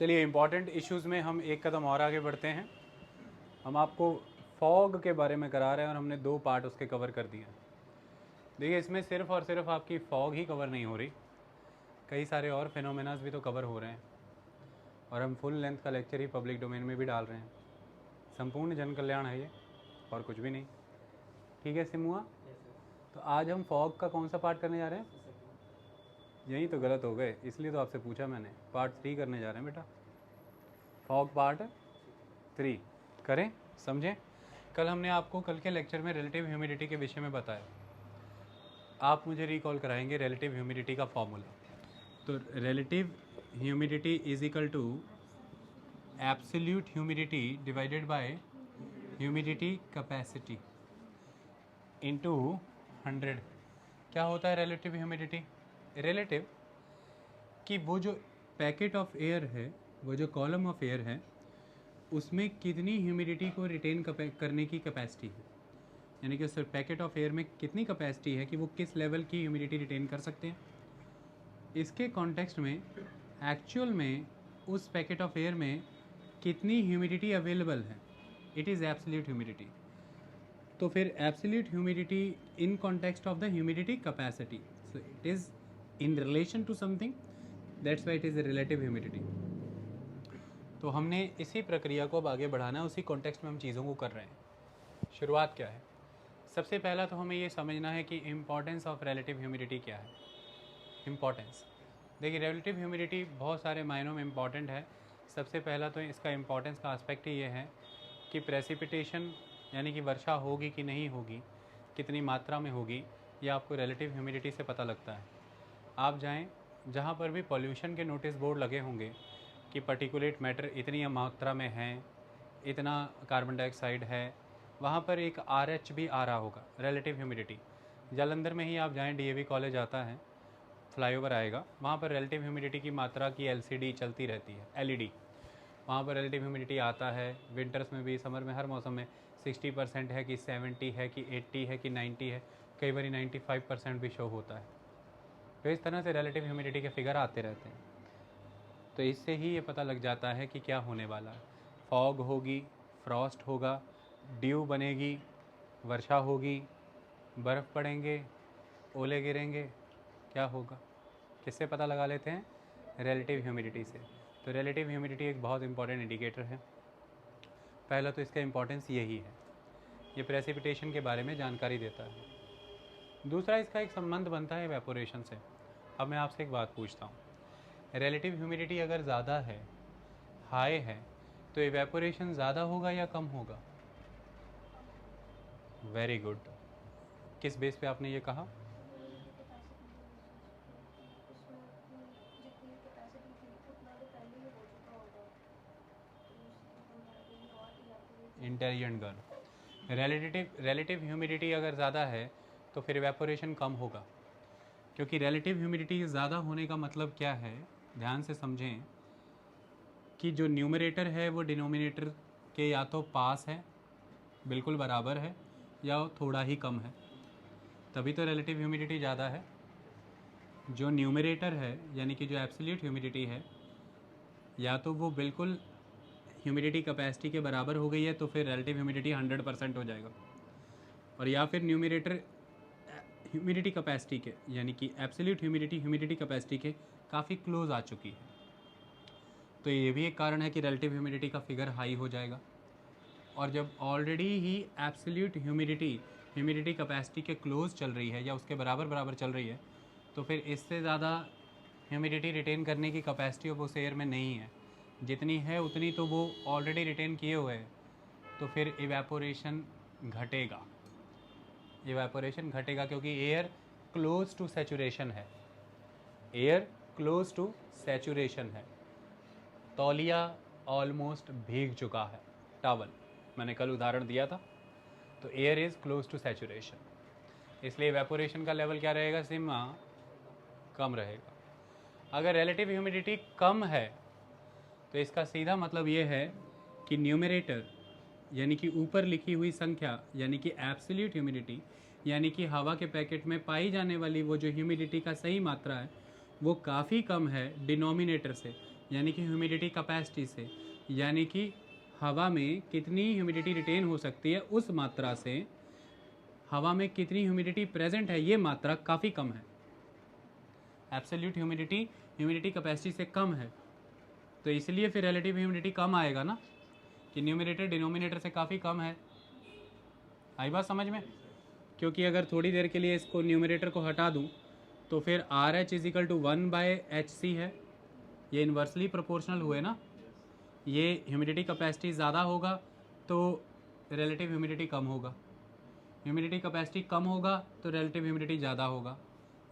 चलिए important issues में हम एक कदम और आगे बढ़ते हैं। हम आपको फॉग के बारे में करा रहे हैं और हमने 2 पार्ट उसके कवर कर दिए हैं। देखिए इसमें सिर्फ़ और सिर्फ आपकी फॉग ही कवर नहीं हो रही, कई सारे और फिनोमेनास भी तो कवर हो रहे हैं और हम फुल लेंथ का लेक्चर ही पब्लिक डोमेन में भी डाल रहे हैं। संपूर्ण जन कल्याण है ये और कुछ भी नहीं। ठीक है सिमुआ? तो आज हम फॉग का कौन सा पार्ट करने जा रहे हैं? यही तो गलत हो गए, इसलिए तो आपसे पूछा मैंने। पार्ट 3 करने जा रहे हैं बेटा, फॉग पार्ट 3 करें, समझें। कल हमने आपको कल के लेक्चर में रिलेटिव ह्यूमिडिटी के विषय में बताया। आप मुझे रिकॉल कराएंगे रिलेटिव ह्यूमिडिटी का फॉर्मूला। तो relative humidity is equal to absolute humidity divided by humidity capacity into 100। क्या होता है रिलेटिव ह्यूमिडिटी? रिलेटिव कि वो जो पैकेट ऑफ एयर है, वो जो कॉलम ऑफ एयर है, उसमें कितनी ह्यूमिडिटी को रिटेन करने की कैपेसिटी है, यानी कि उस पैकेट ऑफ एयर में कितनी कैपेसिटी है कि वो किस लेवल की ह्यूमिडिटी रिटेन कर सकते हैं। इसके कॉन्टेक्स्ट में एक्चुअल में उस पैकेट ऑफ एयर में कितनी ह्यूमिडिटी अवेलेबल है, इट इज़ एब्सोल्यूट ह्यूमिडिटी। तो फिर absolute humidity in context of the humidity capacity, so it is in relation to something, that's why it is a relative humidity. तो हमने इसी प्रक्रिया को अब आगे बढ़ाना है, उसी कॉन्टेक्स्ट में हम चीज़ों को कर रहे हैं। शुरुआत क्या है? सबसे पहला तो हमें ये समझना है कि इम्पॉर्टेंस ऑफ रिलेटिव ह्यूमिडिटी क्या है। इम्पॉर्टेंस, देखिए रिलेटिव ह्यूमिडिटी बहुत सारे मायनों में इम्पॉर्टेंट है। सबसे पहला तो इसका इम्पॉर्टेंस का आस्पेक्ट ही ये है कि प्रेसिपिटेशन यानी कि वर्षा होगी कि नहीं होगी, कितनी मात्रा में होगी, यह आपको रिलेटिव ह्यूमिडिटी से पता लगता है। आप जाएं जहाँ पर भी पॉल्यूशन के नोटिस बोर्ड लगे होंगे कि पर्टिकुलेट मैटर इतनी मात्रा में है, इतना कार्बन डाइऑक्साइड है, वहाँ पर एक RH भी आ रहा होगा, रिलेटिव ह्यूमिडिटी। जालंधर में ही आप जाएं, DAV कॉलेज आता है, फ्लाईओवर आएगा, वहाँ पर रिलेटिव ह्यूमिडिटी की मात्रा की LCD चलती रहती है, LED। वहाँ पर रिलेटिव ह्यूमिडिटी आता है, विंटर्स में भी, समर में, हर मौसम में 60% है कि 70 है कि 80 है कि 90 है, कई बार 95% भी शो होता है। तो इस तरह से रिलेटिव ह्यूमिडिटी के फिगर आते रहते हैं। तो इससे ही ये पता लग जाता है कि क्या होने वाला है। फॉग होगी, फ्रॉस्ट होगा, ड्यू बनेगी, वर्षा होगी, बर्फ़ पड़ेंगे, ओले गिरेंगे, क्या होगा, किससे पता लगा लेते हैं? रिलेटिव ह्यूमिडिटी से। तो रिलेटिव ह्यूमिडिटी एक बहुत इंपॉर्टेंट इंडिकेटर है। पहला तो इसका इम्पोर्टेंस यही है, ये प्रेसिपिटेशन के बारे में जानकारी देता है। दूसरा, इसका एक संबंध बनता है इवेपोरेशन से। अब मैं आपसे एक बात पूछता हूँ, रिलेटिव ह्यूमिडिटी अगर ज़्यादा है, हाई है, तो इवेपोरेशन ज़्यादा होगा या कम होगा? Very good. किस बेस पे आपने ये कहा? Intelligent girl. रिलेटिव ह्यूमिडिटी अगर ज़्यादा है तो फिर इवेपोरेशन कम होगा, क्योंकि रिलेटिव ह्यूमिडिटी ज़्यादा होने का मतलब क्या है, ध्यान से समझें कि जो न्यूमरेटर है वो डिनोमिनेटर के या तो पास है, बिल्कुल बराबर है, या थोड़ा ही कम है, तभी तो रिलेटिव ह्यूमिडिटी ज़्यादा है। जो न्यूमरेटर है यानी कि जो एब्सोल्यूट ह्यूमिडिटी है, या तो वो बिल्कुल ह्यूमिडिटी कैपेसिटी के बराबर हो गई है तो फिर रिलेटिव ह्यूमिडिटी 100% हो जाएगा, और या फिर न्यूमरेटर ह्यूमिडिटी कैपेसिटी के यानी कि एब्सोल्यूट ह्यूमिडिटी कैपेसिटी के काफ़ी क्लोज आ चुकी है। तो ये भी एक कारण है कि रिलेटिव ह्यूमिडिटी का फिगर हाई हो जाएगा। और जब ऑलरेडी ही एब्सोल्यूट ह्यूमिडिटी कैपेसिटी के क्लोज चल रही है या उसके बराबर चल रही है, तो फिर इससे ज़्यादा ह्यूमिडिटी रिटेन करने की कैपेसिटी ऑफ उस एयर में नहीं है, जितनी है उतनी तो वो ऑलरेडी रिटेन किए हुए है। तो फिर इवेपोरेशन घटेगा, क्योंकि एयर क्लोज टू सैचुरेशन है, तौलिया ऑलमोस्ट भीग चुका है, टॉवल, मैंने कल उदाहरण दिया था। तो air is close to saturation, इसलिए इवेपोरेशन का लेवल क्या रहेगा सिम्मा? कम रहेगा। अगर रिलेटिव ह्यूमिडिटी कम है तो इसका सीधा मतलब ये है कि न्यूमरेटर यानी कि ऊपर लिखी हुई संख्या यानी कि एब्सोल्यूट ह्यूमिडिटी यानी कि हवा के पैकेट में पाई जाने वाली वो जो ह्यूमिडिटी का सही मात्रा है वो काफ़ी कम है डिनोमिनेटर से, यानी कि ह्यूमिडिटी कैपेसिटी से, यानी कि हवा में कितनी ह्यूमिडिटी रिटेन हो सकती है उस मात्रा से हवा में कितनी ह्यूमिडिटी प्रेजेंट है ये मात्रा काफ़ी कम है। एब्सोल्यूट ह्यूमिडिटी ह्यूमिडिटी कैपेसिटी से कम है, तो इसलिए फिर रिलेटिव ह्यूमिडिटी कम आएगा ना, कि न्यूमरेटर डिनोमिनेटर से काफ़ी कम है। आई बात समझ में? क्योंकि अगर थोड़ी देर के लिए इसको न्यूमरेटर को हटा दूं तो फिर R H is equal to 1/hc है, ये इन्वर्सली प्रोपोर्शनल हुए ना। ये ह्यूमिडिटी कैपेसिटी ज़्यादा होगा तो रिलेटिव ह्यूमिडिटी कम होगा, ह्यूमिडिटी कैपेसिटी कम होगा तो रिलेटिव ह्यूमिडिटी ज़्यादा होगा।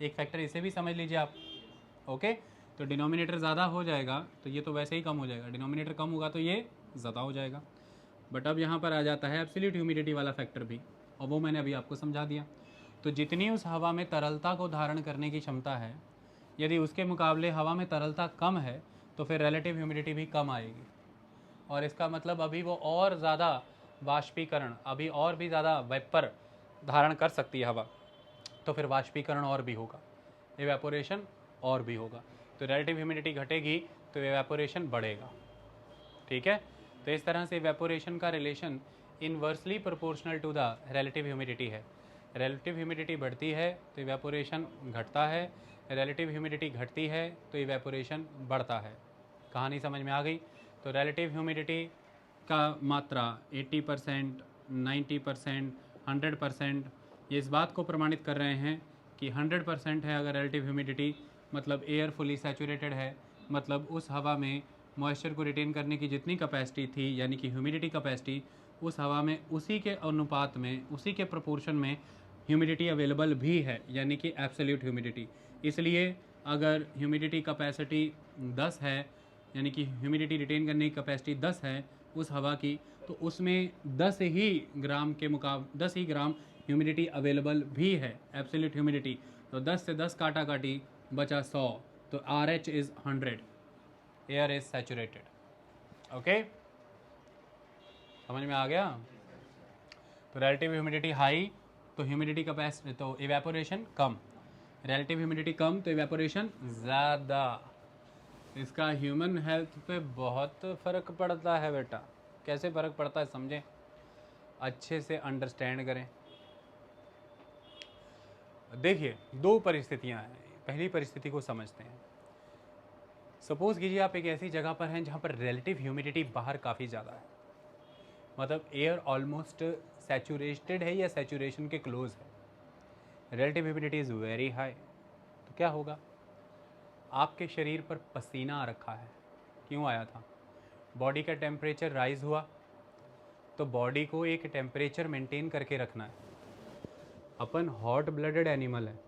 एक फैक्टर इसे भी समझ लीजिए आप। ओके, तो डिनोमिनेटर ज़्यादा हो जाएगा तो ये तो वैसे ही कम हो जाएगा, डिनोमिनेटर कम होगा तो ये ज़्यादा हो जाएगा। बट अब यहाँ पर आ जाता है एब्सोल्यूट ह्यूमिडिटी वाला फैक्टर भी, और वो मैंने अभी आपको समझा दिया। तो जितनी उस हवा में तरलता को धारण करने की क्षमता है, यदि उसके मुकाबले हवा में तरलता कम है तो फिर रिलेटिव ह्यूमिडिटी भी कम आएगी। और इसका मतलब अभी वो और ज़्यादा वाष्पीकरण, अभी और भी ज़्यादा वेपर धारण कर सकती है हवा, तो फिर वाष्पीकरण और भी होगा, इवेपोरेशन और भी होगा। तो रिलेटिव ह्यूमिडिटी घटेगी तो इवेपोरेशन बढ़ेगा। ठीक है, तो इस तरह से इवेपोरेशन का relation inversely proportional to the relative humidity है। रिलेटिव ह्यूमिडिटी बढ़ती है तो इवेपोरेशन घटता है, रिलेटिव ह्यूमिडिटी घटती है तो इवेपोरेशन बढ़ता है। कहानी समझ में आ गई? तो रिलेटिव ह्यूमिडिटी का मात्रा 80%, 90%, 100%, ये इस बात को प्रमाणित कर रहे हैं कि 100% है अगर रिलेटिव ह्यूमिडिटी, मतलब एयर फुली सैचुरेटेड है, मतलब उस हवा में मॉइस्चर को रिटेन करने की जितनी कैपेसिटी थी, यानी कि ह्यूमिडिटी कैपेसिटी, उस हवा में उसी के अनुपात में, उसी के प्रोपोर्शन में ह्यूमिडिटी अवेलेबल भी है, यानी कि एब्सोल्यूट ह्यूमिडिटी। इसलिए अगर ह्यूमिडिटी कैपेसिटी 10 है, यानी कि ह्यूमिडिटी रिटेन करने की कैपेसिटी 10 है उस हवा की, तो उसमें 10 ही ग्राम के मुकाबले 10 ही ग्राम ह्यूमिडिटी अवेलेबल भी है, एब्सोल्यूट ह्यूमिडिटी। तो 10 से 10 काटा काटी बचा 100, तो R H is 100, air is saturated. Okay, समझ में आ गया? तो रिलेटिव ह्यूमिडिटी हाई तो ह्यूमिडिटी कैपेसिटी, तो इवेपोरेशन कम, रिलेटिव ह्यूमिडिटी कम तो इवेपोरेशन ज़्यादा। इसका ह्यूमन हेल्थ पे बहुत फ़र्क पड़ता है बेटा। कैसे फ़र्क पड़ता है समझें, अच्छे से अंडरस्टैंड करें। देखिए, दो परिस्थितियां हैं, पहली परिस्थिति को समझते हैं। सपोज़ कीजिए आप एक ऐसी जगह पर हैं जहाँ पर रिलेटिव ह्यूमिडिटी बाहर काफ़ी ज़्यादा है, मतलब एयर ऑलमोस्ट सैचुरेटेड है या सैचुरेशन के क्लोज है, relative humidity is very high. तो क्या होगा, आपके शरीर पर पसीना आ रखा है, क्यों आया था? बॉडी का टेम्परेचर राइज हुआ, तो बॉडी को एक टेम्परेचर मेंटेन करके रखना है। अपन हॉट ब्लडेड एनिमल है,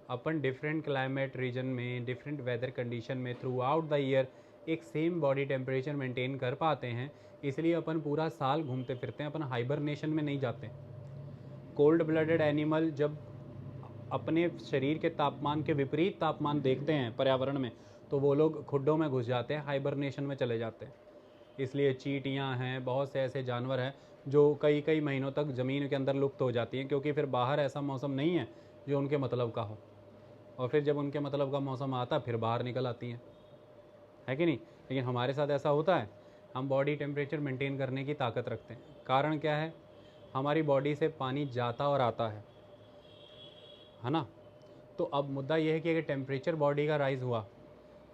अपन डिफरेंट क्लाइमेट रीजन में, डिफरेंट वेदर कंडीशन में थ्रू आउट द ईयर एक सेम बॉडी टेम्परेचर मेंटेन कर पाते हैं, इसलिए अपन पूरा साल घूमते फिरते हैं, अपन हाइबरनेशन में नहीं जाते। कोल्ड ब्लडेड एनिमल जब अपने शरीर के तापमान के विपरीत तापमान देखते हैं पर्यावरण में, तो वो लोग खुड्डों में घुस जाते हैं, हाइबरनेशन में चले जाते हैं। इसलिए चींटियाँ हैं, बहुत से ऐसे जानवर हैं जो कई कई महीनों तक ज़मीन के अंदर लुप्त हो जाती हैं, क्योंकि फिर बाहर ऐसा मौसम नहीं है जो उनके मतलब का हो, और फिर जब उनके मतलब का मौसम आता फिर बाहर निकल आती हैं, है कि नहीं? लेकिन हमारे साथ ऐसा होता है, हम बॉडी टेम्परेचर मेंटेन करने की ताकत रखते हैं। कारण क्या है? हमारी बॉडी से पानी जाता और आता है ना? तो अब मुद्दा यह है कि अगर टेम्परेचर बॉडी का राइज़ हुआ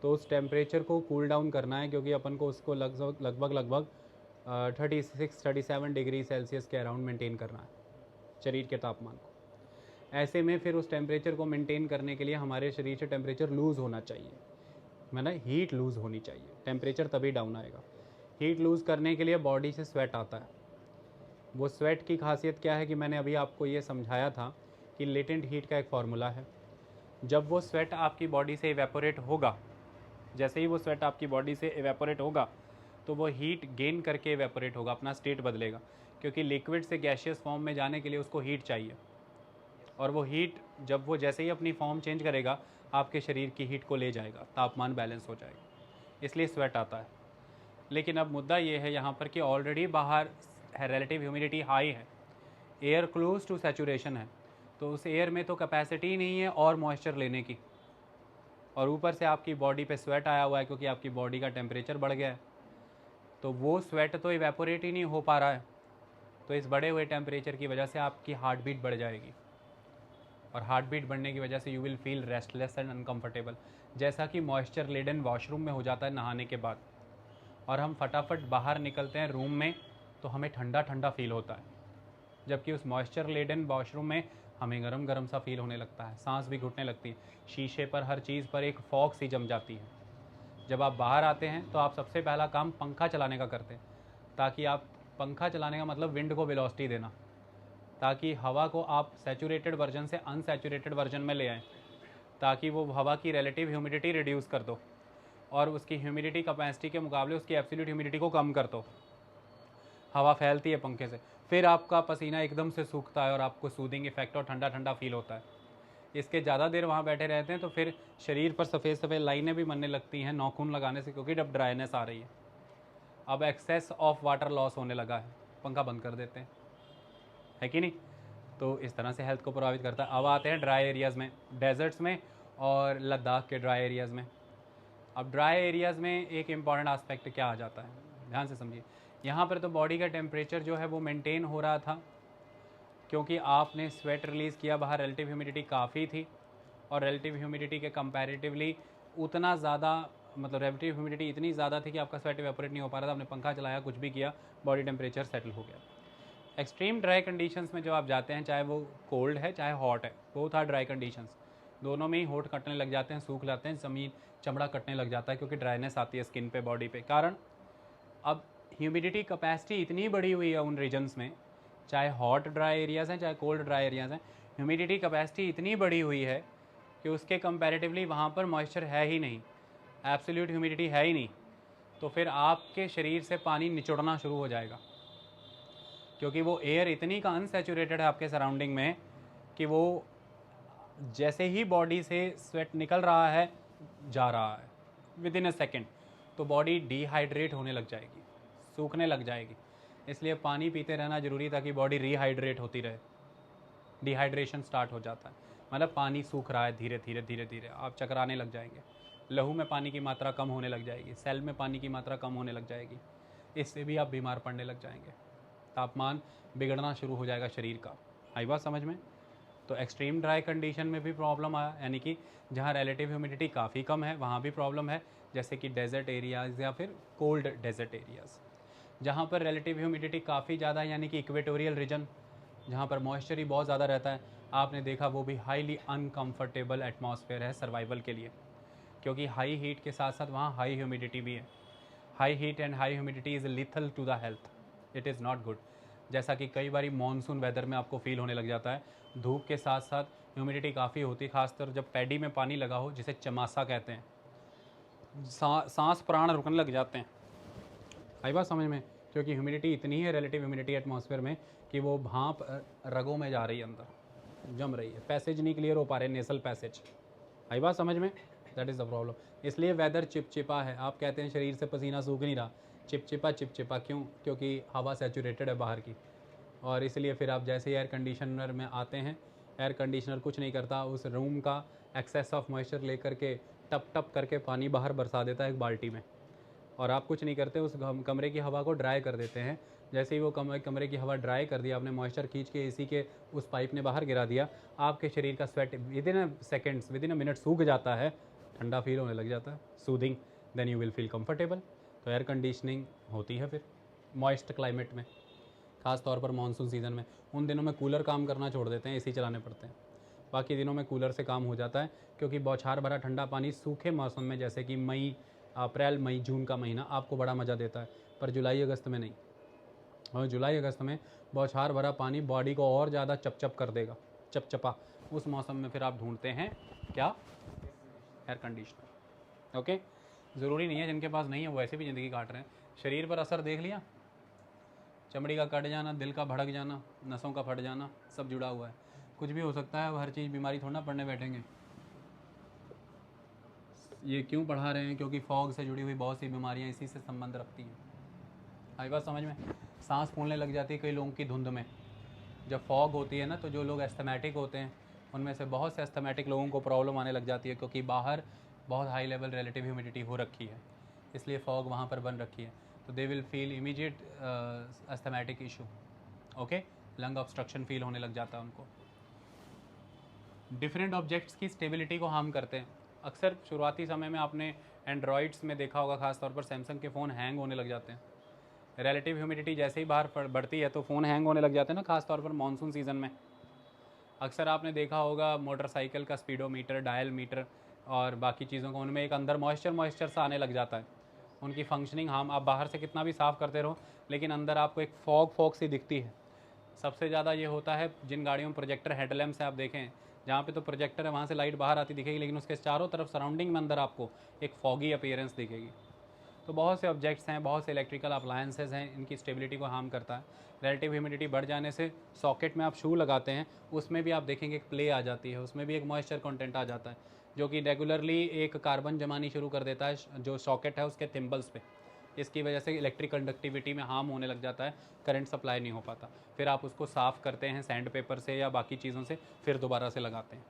तो उस टेम्परेचर को कूल डाउन करना है, क्योंकि अपन को उसको लगभग 36-37 डिग्री सेल्सियस के अराउंड मेंटेन करना है शरीर के तापमान को। ऐसे में फिर उस टेम्परेचर को मेंटेन करने के लिए हमारे शरीर से टेम्परेचर लूज़ होना चाहिए, मतलब हीट लूज़ होनी चाहिए, टेम्परेचर तभी डाउन आएगा। हीट लूज़ करने के लिए बॉडी से स्वेट आता है। वो स्वेट की खासियत क्या है कि मैंने अभी आपको ये समझाया था कि लेटेंट हीट का एक फार्मूला है। जब वो स्वेट आपकी बॉडी से इवेपोरेट होगा, जैसे ही वो स्वेट आपकी बॉडी से इवेपोरेट होगा तो वो हीट गेन करके इवेपोरेट होगा, अपना स्टेट बदलेगा, क्योंकि लिक्विड से गैशियस फॉर्म में जाने के लिए उसको हीट चाहिए, और वो हीट जब वो जैसे ही अपनी फॉर्म चेंज करेगा आपके शरीर की हीट को ले जाएगा, तापमान बैलेंस हो जाएगा, इसलिए स्वेट आता है। लेकिन अब मुद्दा ये है यहाँ पर कि ऑलरेडी बाहर रिलेटिव ह्यूमिडिटी हाई है, एयर क्लोज टू सैचुरेशन है, तो उस एयर में तो कैपेसिटी ही नहीं है और मॉइस्चर लेने की, और ऊपर से आपकी बॉडी पे स्वेट आया हुआ है क्योंकि आपकी बॉडी का टेम्परेचर बढ़ गया है, तो वो स्वेट तो इवेपोरेट ही नहीं हो पा रहा है। तो इस बढ़े हुए टेम्परेचर की वजह से आपकी हार्ट बीट बढ़ जाएगी, और हार्ट बीट बढ़ने की वजह से you will feel restless and uncomfortable, जैसा कि मॉइस्चर लेडन वॉशरूम में हो जाता है नहाने के बाद, और हम फटाफट बाहर निकलते हैं रूम में तो हमें ठंडा ठंडा फील होता है, जबकि उस मॉइस्चर लेडन वॉशरूम में हमें गरम गरम सा फील होने लगता है, सांस भी घुटने लगती है, शीशे पर हर चीज़ पर एक फॉग सी जम जाती है। जब आप बाहर आते हैं तो आप सबसे पहला काम पंखा चलाने का करते हैं, ताकि आप पंखा चलाने का मतलब विंड को वेलोसिटी देना, ताकि हवा को आप सैचुरेटेड वर्जन से अनसैचुरेटेड वर्जन में ले आएँ, ताकि वो हवा की रिलेटिव ह्यूमिडिटी रिड्यूस कर दो और उसकी ह्यूमिडिटी कैपेसिटी के मुकाबले उसकी एब्सोल्यूट ह्यूमिडिटी को कम कर दो। हवा फैलती है पंखे से, फिर आपका पसीना एकदम से सूखता है और आपको सूदिंग इफेक्ट और ठंडा ठंडा फील होता है। इसके ज़्यादा देर वहाँ बैठे रहते हैं तो फिर शरीर पर सफ़ेद सफ़ेद लाइनें भी बनने लगती हैं नाखून लगाने से, क्योंकि जब ड्राइनेस आ रही है। अब एक्सेस ऑफ वाटर लॉस होने लगा है, पंखा बंद कर देते हैं, है कि नहीं। तो इस तरह से हेल्थ को प्रभावित करता है। अब आते हैं ड्राई एरियाज़ में, डेजर्ट्स में और लद्दाख के ड्राई एरियाज़ में। अब ड्राई एरियाज़ में एक इम्पॉर्टेंट आस्पेक्ट क्या आ जाता है, ध्यान से समझिए। यहाँ पर तो बॉडी का टेम्परेचर जो है वो मेंटेन हो रहा था, क्योंकि आपने स्वेट रिलीज़ किया, बाहर रिलेटिव ह्यूमिडिटी काफ़ी थी, और रिलेटिव ह्यूमिडिटी के कंपैरेटिवली उतना ज़्यादा, मतलब रिलेटिव ह्यूमिडिटी इतनी ज़्यादा थी कि आपका स्वेट इवेपोरेट नहीं हो पा रहा था। आपने पंखा चलाया, कुछ भी किया, बॉडी टेम्परेचर सेटल हो गया। एक्सट्रीम ड्राई कंडीशंस में जब आप जाते हैं, चाहे वो कोल्ड है चाहे हॉट है, बोथ आर ड्राई कंडीशंस, दोनों में ही होठ कटने लग जाते हैं, सूख जाते हैं, ज़मीन चमड़ा कटने लग जाता है, क्योंकि ड्राइनेस आती है स्किन पे, बॉडी पे। कारण अब ह्यूमिडिटी कैपेसिटी इतनी बढ़ी हुई है उन रीजन्स में, चाहे हॉट ड्राई एरियाज़ हैं चाहे कोल्ड ड्राई एरियाज़ हैं, ह्यूमिडिटी कैपेसिटी इतनी बढ़ी हुई है कि उसके कंपैरेटिवली वहाँ पर मॉइस्चर है ही नहीं, एब्सोल्यूट ह्यूमिडिटी है ही नहीं। तो फिर आपके शरीर से पानी निचोड़ना शुरू हो जाएगा, क्योंकि वो एयर इतनी का अनसैचुरेटेड है आपके सराउंडिंग में कि वो जैसे ही बॉडी से स्वेट निकल रहा है, जा रहा है विद इन अ सेकेंड, तो बॉडी डिहाइड्रेट होने लग जाएगी, सूखने लग जाएगी। इसलिए पानी पीते रहना ज़रूरी, ताकि बॉडी रिहाइड्रेट होती रहे। डिहाइड्रेशन स्टार्ट हो जाता है, मतलब पानी सूख रहा है, धीरे धीरे धीरे धीरे आप चकराने लग जाएंगे, लहू में पानी की मात्रा कम होने लग जाएगी, सेल में पानी की मात्रा कम होने लग जाएगी, इससे भी आप बीमार पड़ने लग जाएंगे, तापमान बिगड़ना शुरू हो जाएगा शरीर का। आई बात समझ में। तो एक्सट्रीम ड्राई कंडीशन में भी प्रॉब्लम आया, यानी कि जहाँ रिलेटिव ह्यूमिडिटी काफ़ी कम है वहाँ भी प्रॉब्लम है, जैसे कि डेजर्ट एरियाज़ या फिर कोल्ड डेजर्ट एरियाज़। जहाँ पर रिलेटिव ह्यूमिडिटी काफ़ी ज़्यादा है, यानी कि इक्वेटोरियल रीजन, जहाँ पर मॉइस्चर ही बहुत ज़्यादा रहता है, आपने देखा वो भी हाईली अनकम्फर्टेबल एटमॉस्फेयर है सर्वाइवल के लिए, क्योंकि हाई हीट के साथ साथ वहाँ हाई ह्यूमिडिटी भी है। High heat and high humidity is lethal to the health, it is not good. जैसा कि कई बार मानसून वेदर में आपको फील होने लग जाता है, धूप के साथ साथ ह्यूमिडिटी काफ़ी होती है, खासकर जब पैडी में पानी लगा हो, जिसे चमासा कहते हैं, सांस प्राण रुकने लग जाते हैं। आई बात समझ में, क्योंकि ह्यूमिडिटी इतनी है रिलेटिव ह्यूमिडिटी एटमॉस्फेयर में कि वो भाप रगों में जा रही है, अंदर जम रही है, पैसेज नहीं क्लियर हो पा रहे, नेसल पैसेज। आई बात समझ में, दैट इज़ द प्रॉब्लम। इसलिए वेदर चिपचिपा है, आप कहते हैं शरीर से पसीना सूख नहीं रहा, चिपचिपा चिपचिपा क्यों, क्योंकि हवा सैचुरेटेड है बाहर की। और इसलिए फिर आप जैसे ही एयर कंडीशनर में आते हैं, एयर कंडीशनर कुछ नहीं करता, उस रूम का एक्सेस ऑफ मॉइस्चर लेकर के टप टप करके पानी बाहर बरसा देता है एक बाल्टी में, और आप कुछ नहीं करते, उस कमरे की हवा को ड्राई कर देते हैं। जैसे ही वो कमरे की हवा ड्राई कर दिया, आपने मॉइस्चर खींच के एसी के उस पाइप ने बाहर गिरा दिया, आपके शरीर का sweat within seconds, within a minute सूख जाता है, ठंडा फील होने लग जाता है, soothing, then you will feel comfortable. तो एयर कंडीशनिंग होती है फिर मॉइस्ट क्लाइमेट में, ख़ास तौर पर मानसून सीज़न में। उन दिनों में कूलर काम करना छोड़ देते हैं, एसी चलाने पड़ते हैं, बाकी दिनों में कूलर से काम हो जाता है, क्योंकि बौछार भरा ठंडा पानी सूखे मौसम में, जैसे कि मई, अप्रैल, मई, जून का महीना आपको बड़ा मज़ा देता है, पर जुलाई अगस्त में नहीं। और जुलाई अगस्त में बौछार भरा पानी बॉडी को और ज़्यादा चपचप कर देगा, चपचपा। उस मौसम में फिर आप ढूंढते हैं क्या, एयर कंडीशनर। ओके, ज़रूरी नहीं है, जिनके पास नहीं है वो ऐसे भी ज़िंदगी काट रहे हैं। शरीर पर असर देख लिया, चमड़ी का कट जाना, दिल का भड़क जाना, नसों का फट जाना, सब जुड़ा हुआ है, कुछ भी हो सकता है। हर चीज़ बीमारी थोड़ा ना पढ़ने बैठेंगे। ये क्यों पढ़ा रहे हैं, क्योंकि फॉग से जुड़ी हुई बहुत सी बीमारियां इसी से संबंध रखती हैं। आई बात समझ में। सांस फूलने लग जाती है कई लोगों की धुंध में, जब फॉग होती है ना, तो जो लोग एस्थमेटिक होते हैं उनमें से बहुत से एस्थमेटिक लोगों को प्रॉब्लम आने लग जाती है, क्योंकि बाहर बहुत हाई लेवल रिलेटिव ह्यूमिडिटी हो रखी है, इसलिए फॉग वहाँ पर बन रखी है, तो they will feel immediate asthmatic issue, okay, lung obstruction feel होने लग जाता है उनको। डिफरेंट ऑब्जेक्ट्स की स्टेबिलिटी को हार्म करते हैं। अक्सर शुरुआती समय में आपने एंड्रॉइड्स में देखा होगा, खासतौर पर सैमसंग के फ़ोन हैंग होने लग जाते हैं। रिलेटिव ह्यूमिडिटी जैसे ही बाहर बढ़ती है तो फ़ोन हैंग होने लग जाते हैं ना, खासतौर पर मानसून सीज़न में। अक्सर आपने देखा होगा मोटरसाइकिल का स्पीडोमीटर, डायल मीटर और बाकी चीज़ों को, उनमें एक अंदर मॉइस्चर सा आने लग जाता है। उनकी फंक्शनिंग हम आप बाहर से कितना भी साफ़ करते रहो, लेकिन अंदर आपको एक फॉग सी दिखती है। सबसे ज़्यादा ये होता है जिन गाड़ियों में प्रोजेक्टर हेडलैम्प से आप देखें, जहाँ पे तो प्रोजेक्टर है वहाँ से लाइट बाहर आती दिखेगी, लेकिन उसके चारों तरफ सराउंडिंग में अंदर आपको एक फॉगी अपीयरेंस दिखेगी। तो बहुत से ऑब्जेक्ट्स हैं, बहुत से इलेक्ट्रिकल अप्लायंसेज हैं, इनकी स्टेबिलिटी को हार्म करता है। रिलेटिव ह्यूमिडिटी बढ़ जाने से सॉकेट में आप शू लगाते हैं, उसमें भी आप देखेंगे एक प्ले आ जाती है, उसमें भी एक मॉइस्चर कंटेंट आ जाता है, जो कि रेगुलरली एक कार्बन जमानी शुरू कर देता है जो सॉकेट है उसके थिम्बल्स पे। इसकी वजह से इलेक्ट्रिक कंडक्टिविटी में हार्म होने लग जाता है, करंट सप्लाई नहीं हो पाता। फिर आप उसको साफ़ करते हैं सैंड पेपर से या बाकी चीज़ों से, फिर दोबारा से लगाते हैं।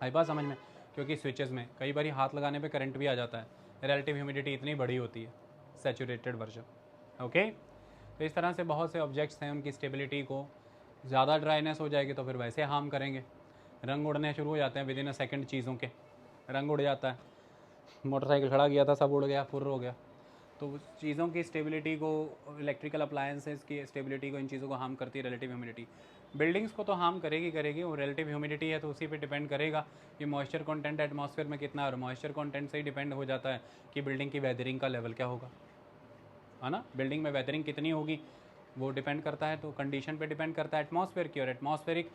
आई बात समझ में? क्योंकि स्विचेस में कई बार हाथ लगाने पे करंट भी आ जाता है, रिलेटिव ह्यूमिडिटी इतनी बड़ी होती है, सैचुरेटेड वर्जन, ओके। तो इस तरह से बहुत से ऑब्जेक्ट्स हैं, उनकी स्टेबिलिटी को, ज़्यादा ड्राइनेस हो जाएगी तो फिर वैसे हार्म करेंगे। रंग उड़ने शुरू हो जाते हैं विद इन अ सेकेंड, चीज़ों के रंग उड़ जाता है। मोटरसाइकिल खड़ा किया था, सब उड़ गया, फुर्र हो गया। तो चीज़ों की स्टेबिलिटी को, इलेक्ट्रिकल अप्लायंसेस की स्टेबिलिटी को, इन चीज़ों को हार्म करती है रिलेटिव ह्यूमिडिटी। बिल्डिंग्स को तो हार्म करेगी, वो रिलेटिव ह्यूमिडिटी है तो उसी पे डिपेंड करेगा कि मॉइस्चर कंटेंट एटमॉस्फेयर में कितना है, और मॉइस्चर कंटेंट से ही डिपेंड हो जाता है कि बिल्डिंग की वेदरिंग का लेवल क्या होगा, है ना। बिल्डिंग में वेदरिंग कितनी होगी वो डिपेंड करता है, तो कंडीशन पे डिपेंड करता है एटमॉस्फेयर की, और एटमॉस्फेरिक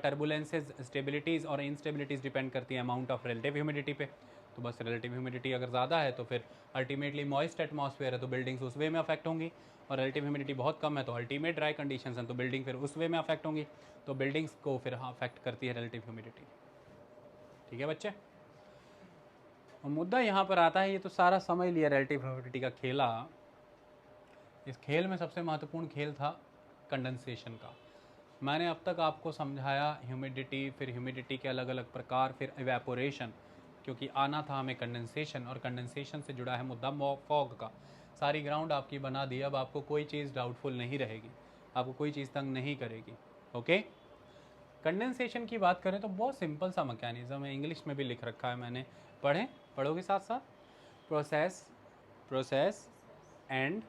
टर्बुलेंसेज, स्टेबिलिटीज़ और इंस्टेबिलिटीज़ डिपेंड करती है अमाउंट ऑफ रिलेटिव ह्यूमिडिटी पे। तो बस रिलेटिव ह्यूमिडिटी अगर ज़्यादा है तो फिर अल्टीमेटली मॉइस्ट एटमॉस्फेयर है तो बिल्डिंग्स उस वे में अफेक्ट होंगी, और रिलेटिव ह्यूमिडिटी बहुत कम है तो अल्टीमेट ड्राई कंडीशंस हैं तो बिल्डिंग फिर उस वे में अफेक्ट होंगी। तो बिल्डिंग्स को फिर अफेक्ट करती है रिलेटिव ह्यूमिडिटी। ठीक है बच्चे, और मुद्दा यहाँ पर आता है, ये तो सारा समझ लिया रिलेटिव ह्यूमिडिटी का खेला। इस खेल में सबसे महत्वपूर्ण खेल था कंडेंसेशन का। मैंने अब तक आपको समझाया ह्यूमिडिटी, फिर ह्यूमिडिटी के अलग अलग प्रकार, फिर इवेपोरेशन, क्योंकि आना था हमें कंडेंसेशन, और कंडेंसेशन से जुड़ा है मुद्दा फॉग का। सारी ग्राउंड आपकी बना दी, अब आपको कोई चीज़ डाउटफुल नहीं रहेगी, आपको कोई चीज़ तंग नहीं करेगी, ओके। कंडेंसेशन की बात करें तो बहुत सिंपल सा मैकेनिज्म है, इंग्लिश में भी लिख रखा है मैंने, पढ़ोगे साथ साथ। प्रोसेस एंड,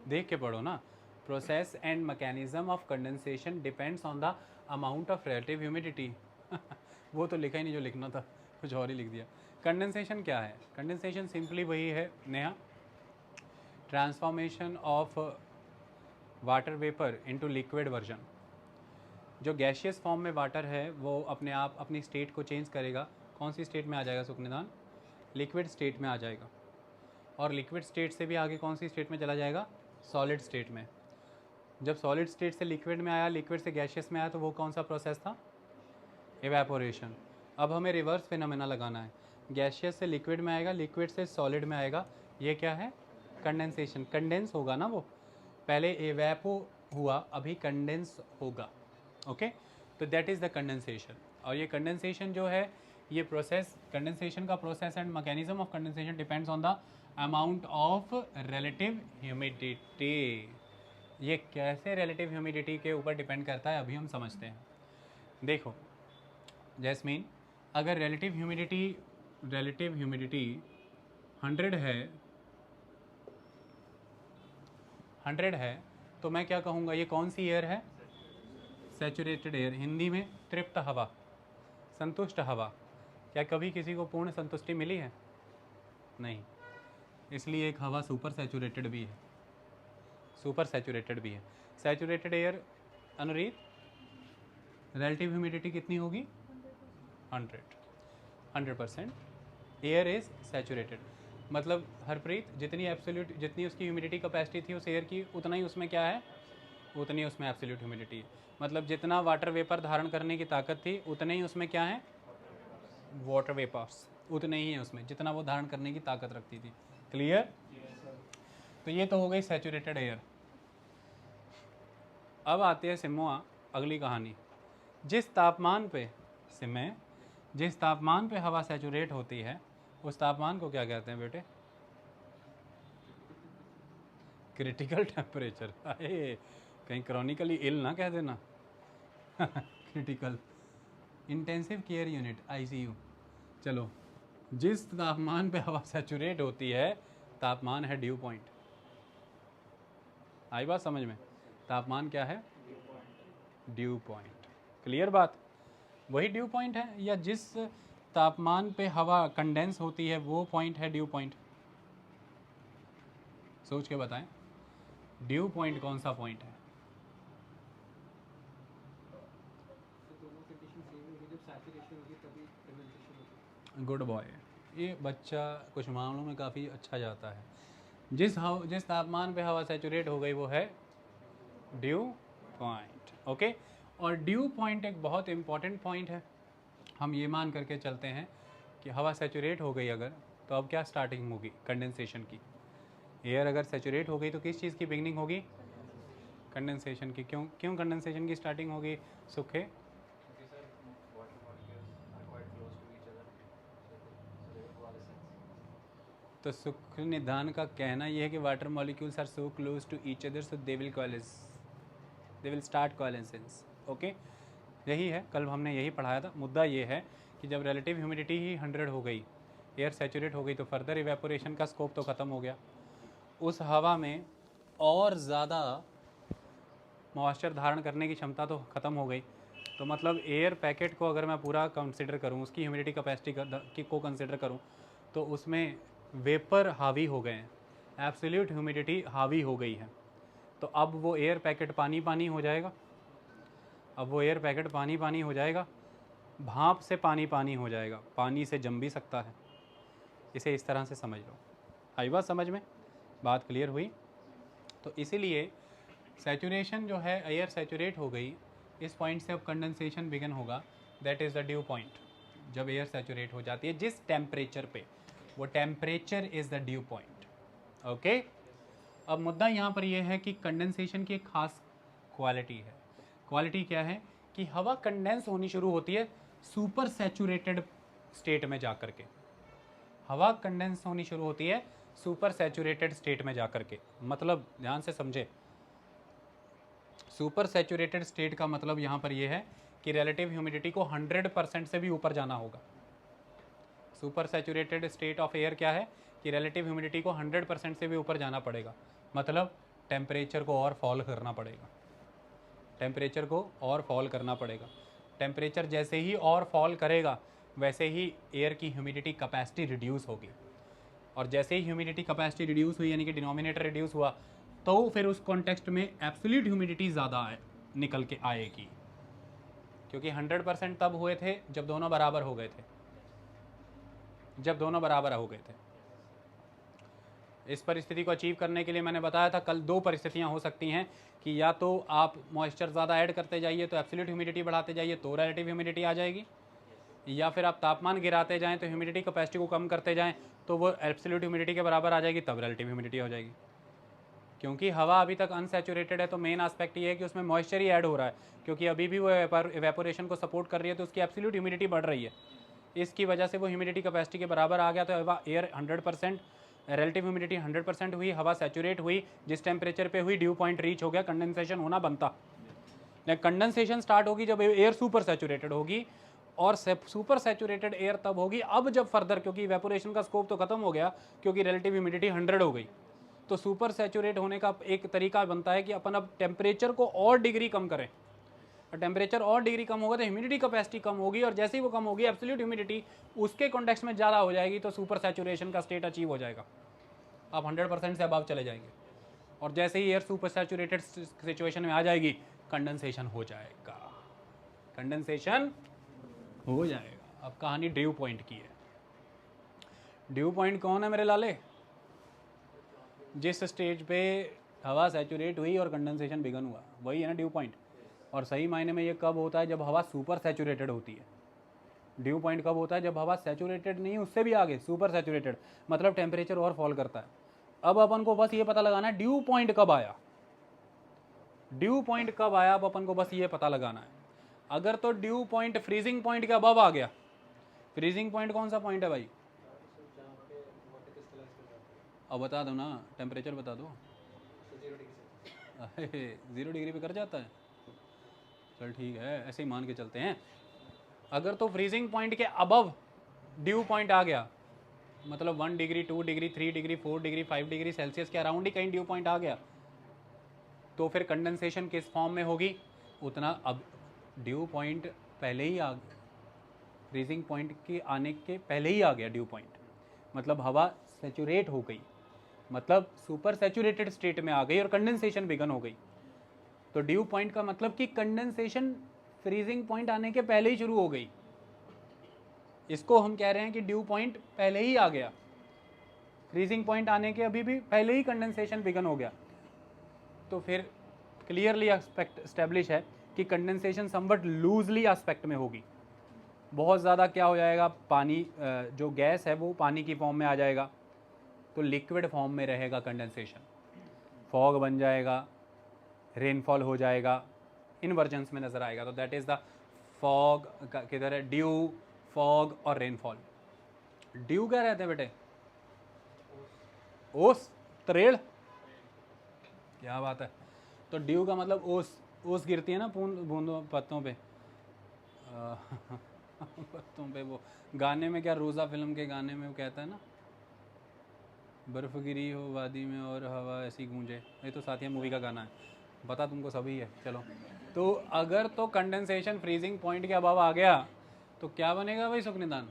देख के पढ़ो ना। Process and mechanism of condensation depends on the amount of relative humidity. वो तो लिखा ही नहीं जो लिखना था, कुछ और ही लिख दिया। कंडेंसेशन क्या है? कंडेंसेशन सिंपली वही है Neha, transformation of water vapour into liquid version. जो गैशियस फॉर्म में वाटर है वो अपने आप अपनी स्टेट को चेंज करेगा। कौन सी स्टेट में आ जाएगा सुखनिदान? लिक्विड स्टेट में आ जाएगा। और लिक्विड स्टेट से भी आगे कौन सी स्टेट में चला जाएगा? सॉलिड स्टेट में। जब सॉलिड स्टेट से लिक्विड में आया, लिक्विड से गैशियस में आया, तो वो कौन सा प्रोसेस था? इवेपोरेशन। अब हमें रिवर्स फिनोमेना लगाना है, गैशियस से लिक्विड में आएगा, लिक्विड से सॉलिड में आएगा, ये क्या है? कंडेंसेशन। कंडेंस होगा ना, वो पहले इवेपो हुआ, अभी कंडेंस होगा, ओके। तो दैट इज़ द कंडेंसेशन। और ये कंडेंसेशन जो है, ये प्रोसेस, कंडेंसेशन का process and mechanism of condensation depends on the amount of relative humidity. ये कैसे रिलेटिव ह्यूमिडिटी के ऊपर डिपेंड करता है अभी हम समझते हैं। देखो जैस्मीन, अगर रिलेटिव ह्यूमिडिटी 100 है तो मैं क्या कहूँगा, ये कौन सी एयर है? Saturated air. हिंदी में तृप्त हवा, संतुष्ट हवा। क्या कभी किसी को पूर्ण संतुष्टि मिली है? नहीं, इसलिए एक हवा सुपर सैचुरेटेड भी है, सैचुरेटेड एयर। अनुरीत, रिलेटिव ह्यूमिडिटी कितनी होगी? 100% एयर इज़ सैचुरेटेड। मतलब हरप्रीत, जितनी उसकी ह्यूमिडिटी कैपेसिटी थी उस एयर की, उतना ही उसमें क्या है? उतनी उसमें एब्सोल्यूट ह्यूमिडिटी है। मतलब जितना वाटर वेपर धारण करने की ताकत थी, उतने ही उसमें क्या है? वाटर वेपर्स उतने ही हैं उसमें, जितना वो धारण करने की ताकत रखती थी। क्लियर? तो ये तो हो गई सैचुरेटेड एयर। अब आती है सिमुआ अगली कहानी। जिस तापमान पे हवा सैचुरेट होती है, उस तापमान को क्या कहते हैं बेटे? Critical temperature. अरे कहीं क्रॉनिकली इल ना कह देना। Critical intensive care unit, ICU. चलो, जिस तापमान पे हवा सैचुरेट होती है तापमान है ड्यू पॉइंट। आई बात समझ में? तापमान क्या है? Due point. क्लियर बात? वही ड्यू पॉइंट है, या जिस तापमान पे हवा कंडेंस होती है वो पॉइंट है ड्यू पॉइंट? सोच के बताएं, ड्यू पॉइंट कौन सा पॉइंट है? गुड बॉय, ये बच्चा कुछ मामलों में काफ़ी अच्छा जाता है। जिस तापमान पे हवा सैचुरेट हो गई वो है ड्यू पॉइंट। ओके, और ड्यू पॉइंट एक बहुत इंपॉर्टेंट पॉइंट है। हम ये मान करके चलते हैं कि हवा सैचुरेट हो गई अगर, तो अब क्या स्टार्टिंग होगी? कंडेंसेशन की। एयर अगर सैचुरेट हो गई तो किस चीज़ की बिगनिंग होगी? कंडेंसेशन की। क्यों कंडेंसेशन की स्टार्टिंग होगी सुखे? तो सुख निदान का कहना यह है कि water molecules are so close to each other so they will start coalescence. Okay, यही है, कल हमने यही पढ़ाया था। मुद्दा ये है कि जब रिलेटिव ह्यूमिडिटी ही 100 हो गई, एयर सैचुरेट हो गई, तो फर्दर इवेपोरेशन का स्कोप तो ख़त्म हो गया। उस हवा में और ज़्यादा मॉइस्चर धारण करने की क्षमता तो ख़त्म हो गई। तो मतलब एयर पैकेट को अगर मैं पूरा कंसिडर करूँ, उसकी ह्यूमिडिटी कैपेसिटी को कंसिडर करूँ, तो उसमें वेपर हावी हो गए हैं, एब्सोल्यूट ह्यूमिडिटी हावी हो गई है। तो अब वो एयर पैकेट पानी पानी हो जाएगा। अब वो एयर पैकेट पानी पानी हो जाएगा, भाप से पानी पानी हो जाएगा, पानी से जम भी सकता है। इसे इस तरह से समझ लो। आई बात समझ में? बात क्लियर हुई? तो इसीलिए सैचुरेशन जो है, एयर सैचुरेट हो गई, इस पॉइंट से अब कंडेंसेशन बिगन होगा। That is the due point. जब एयर सैचुरेट हो जाती है जिस टेम्परेचर पे, वो temperature is the due point. Okay, अब मुद्दा यहाँ पर यह है कि कंडेंसेशन की एक खास क्वालिटी है। क्वालिटी क्या है? कि हवा कंडेंस होनी शुरू होती है सुपर सैचुरेटेड स्टेट में जा कर के। हवा कंडेंस होनी शुरू होती है सुपर सैचुरेटेड स्टेट में जा कर के। मतलब ध्यान से समझे, सुपर सैचुरेटेड स्टेट का मतलब यहाँ पर यह है कि रिलेटिव ह्यूमिडिटी को 100% से भी ऊपर जाना होगा। Super saturated state of air क्या है? कि रिलेटिव ह्यूमिडिटी को 100% से भी ऊपर जाना पड़ेगा। मतलब टेम्परेचर को और फॉल करना पड़ेगा। टेम्परेचर को और फॉल करना पड़ेगा। टेम्परेचर जैसे ही और फॉल करेगा वैसे ही एयर की ह्यूमिडिटी कैपेसिटी रिड्यूस होगी, और जैसे ही ह्यूमिडिटी कैपेसिटी रिड्यूस हुई, यानी कि डिनोमिनेटर रिड्यूस हुआ, तो फिर उस कॉन्टेक्स्ट में एब्सोल्यूट ह्यूमिडिटी ज़्यादा निकल के आएगी। क्योंकि 100% तब हुए थे जब दोनों बराबर हो गए थे। जब दोनों बराबर हो गए थे, इस परिस्थिति को अचीव करने के लिए मैंने बताया था कल, दो परिस्थितियां हो सकती हैं कि या तो आप मॉइस्चर ज़्यादा ऐड करते जाइए तो एब्सोल्यूट ह्यूमिडिटी बढ़ाते जाइए तो रिलेटिव ह्यूमिडिटी आ जाएगी, या फिर आप तापमान गिराते जाएं तो ह्यूमिडिटी कैपेसिटी को कम करते जाएं तो वो एब्सोल्यूट ह्यूमिडिटी के बराबर आ जाएगी, तब रिलेटिव ह्यूमिडिटी हो जाएगी। क्योंकि हवा अभी तक अनसैचुरेटेड है तो मेन एस्पेक्ट ये है कि उसमें मॉइस्चर ही ऐड हो रहा है, क्योंकि अभी भी वो इवेपोरेशन को सपोर्ट कर रही है, तो उसकी एब्सोल्यूट ह्यूमिडिटी बढ़ रही है। इसकी वजह से वो ह्यूमिडिटी कैपेसिटी के बराबर आ गया, तो एयर 100%, रिलेटिव ह्यूमिडिटी 100% हुई, हवा सैचुरेट हुई, जिस टेम्परेचर पे हुई ड्यू पॉइंट रीच हो गया, कंडेंसेशन होना बनता। कंडेंसेशन स्टार्ट होगी जब एयर सुपर सैचुरेटेड होगी, और सुपर सैचुरेटेड एयर तब होगी अब जब फर्दर, क्योंकि इवेपोरेशन का स्कोप तो खत्म हो गया, क्योंकि रिलेटिव ह्यूमिडिटी 100 हो गई। तो सुपर सैचुरेट होने का एक तरीका बनता है कि अपन अब टेम्परेचर को और डिग्री कम करें, और टेम्परेचर और डिग्री कम होगा तो ह्यूमिडिटी कैपेसिटी कम होगी, और जैसे ही वो कम होगी एब्सोल्यूट ह्यूमिडिटी उसके कॉन्टेक्स्ट में ज़्यादा हो जाएगी, तो सुपर सैचुरेशन का स्टेट अचीव हो जाएगा, आप 100% से अबव चले जाएंगे। और जैसे ही एयर सुपर सैचुरेटेड सिचुएशन में आ जाएगी, कंडेंसेशन हो जाएगा, कंडेंसेशन हो जाएगा। अब कहानी ड्यू पॉइंट की है। ड्यू पॉइंट कौन है मेरे लाले? जिस स्टेज पे हवा सैचुरेट हुई और कंडेंसेशन बिगन हुआ, वही है ना ड्यू पॉइंट। और सही मायने में ये कब होता है? जब हवा सुपर सैचुरेटेड होती है। ड्यू पॉइंट कब होता है? जब हवा सैचुरेटेड नहीं, उससे भी आगे सुपर सैचुरेटेड, मतलब टेम्परेचर और फॉल करता है। अब अपन को बस ये पता लगाना है ड्यू पॉइंट कब आया। ड्यू पॉइंट कब आया, अब अपन को बस ये पता लगाना है। अगर तो ड्यू पॉइंट फ्रीजिंग पॉइंट के अबव आ गया, फ्रीजिंग पॉइंट कौन सा पॉइंट है भाई? अब बता दो ना, टेम्परेचर बता दो। 0 डिग्री पे कर जाता है, चल ठीक है, ऐसे ही मान के चलते हैं। अगर तो फ्रीजिंग पॉइंट के अबव ड्यू पॉइंट आ गया, मतलब 1 degree 2 degree 3 degree 4 degree 5 degree Celsius के अराउंड ही कहीं ड्यू पॉइंट आ गया, तो फिर कंडेंसेशन किस फॉर्म में होगी, उतना अब ड्यू पॉइंट पहले ही आ, फ्रीजिंग पॉइंट के आने के पहले ही आ गया ड्यू पॉइंट, मतलब हवा सेचुरेट हो गई, मतलब सुपर सेचुरेटेड स्टेट में आ गई और कंडेंसेशन बिगन हो गई। तो ड्यू पॉइंट का मतलब कि कंडेंसेशन फ्रीजिंग पॉइंट आने के पहले ही शुरू हो गई, इसको हम कह रहे हैं कि ड्यू पॉइंट पहले ही आ गया, फ्रीजिंग पॉइंट आने के अभी भी पहले ही कंडेंसेशन बिगन हो गया। तो फिर क्लियरली एस्पेक्ट एस्टेब्लिश है कि कंडेंसेशन समवट लूजली एस्पेक्ट में होगी, बहुत ज़्यादा क्या हो जाएगा, पानी जो गैस है वो पानी की फॉर्म में आ जाएगा, तो लिक्विड फॉर्म में रहेगा कंडेंसेशन, फॉग बन जाएगा, रेनफॉल हो जाएगा, इन वर्जन्स में नज़र आएगा। तो दैट इज़ द फॉग, किधर है, ड्यू, फॉग और रेनफॉल। ड्यू क्या रहते हैं बेटे, ओस, त्रेड़, क्या बात है। तो ड्यू का मतलब ओस, ओस गिरती है ना बूंदों पत्तों पे पत्तों पे, वो गाने में क्या, रोज़ा फिल्म के गाने में वो कहता है ना, बर्फ़ गिरी हो वादी में और हवा ऐसी गूंजे, ये तो साथिया मूवी का गाना है, पता तुमको सभी है। चलो, तो अगर तो कंडेंसेशन फ्रीजिंग पॉइंट के अबव आ गया तो क्या बनेगा भाई सुखनिदान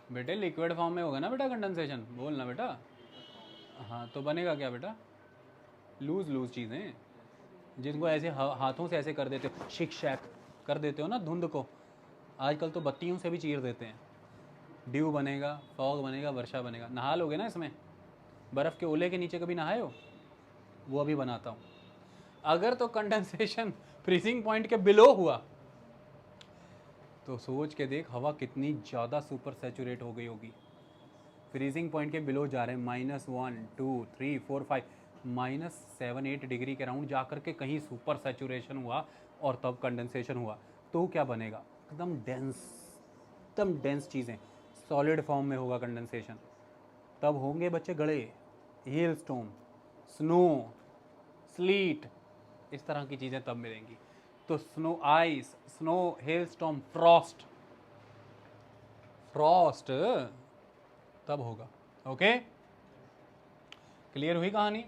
बेटे, लिक्विड फॉर्म में होगा ना बेटा कंडेंसेशन, बोलना बेटा। हाँ, तो बनेगा क्या बेटा, लूज लूज चीज़ें, जिनको ऐसे हाथों से ऐसे कर देते हो, शिक शैक कर देते हो ना धुंध को, आजकल तो बत्तियों से भी चीर देते हैं। ड्यू बनेगा, फॉग बनेगा, वर्षा बनेगा। नहा लोगे ना इसमें, बर्फ़ के ओले के नीचे कभी नहाए हो, वो अभी बनाता हूँ। अगर तो कंडेंसेशन फ्रीजिंग पॉइंट के बिलो हुआ तो सोच के देख हवा कितनी ज़्यादा सुपर सैचुरेट हो गई होगी। फ्रीजिंग पॉइंट के बिलो जा रहे हैं -1 2 3 4 5 -7 8 डिग्री के राउंड जा कर के कहीं सुपर सैचुरेशन हुआ और तब कंडेंसेशन हुआ, तो क्या बनेगा, एकदम डेंस चीज़ें, सॉलिड फॉर्म में होगा कंडेंसेशन। तब होंगे बच्चे गड़े, हेल स्टॉर्म, स्नो, स्लीट, इस तरह की चीज़ें तब मिलेंगी। तो snow ice, snow, hello storm, Frost तब होगा। ओके, क्लियर हुई कहानी।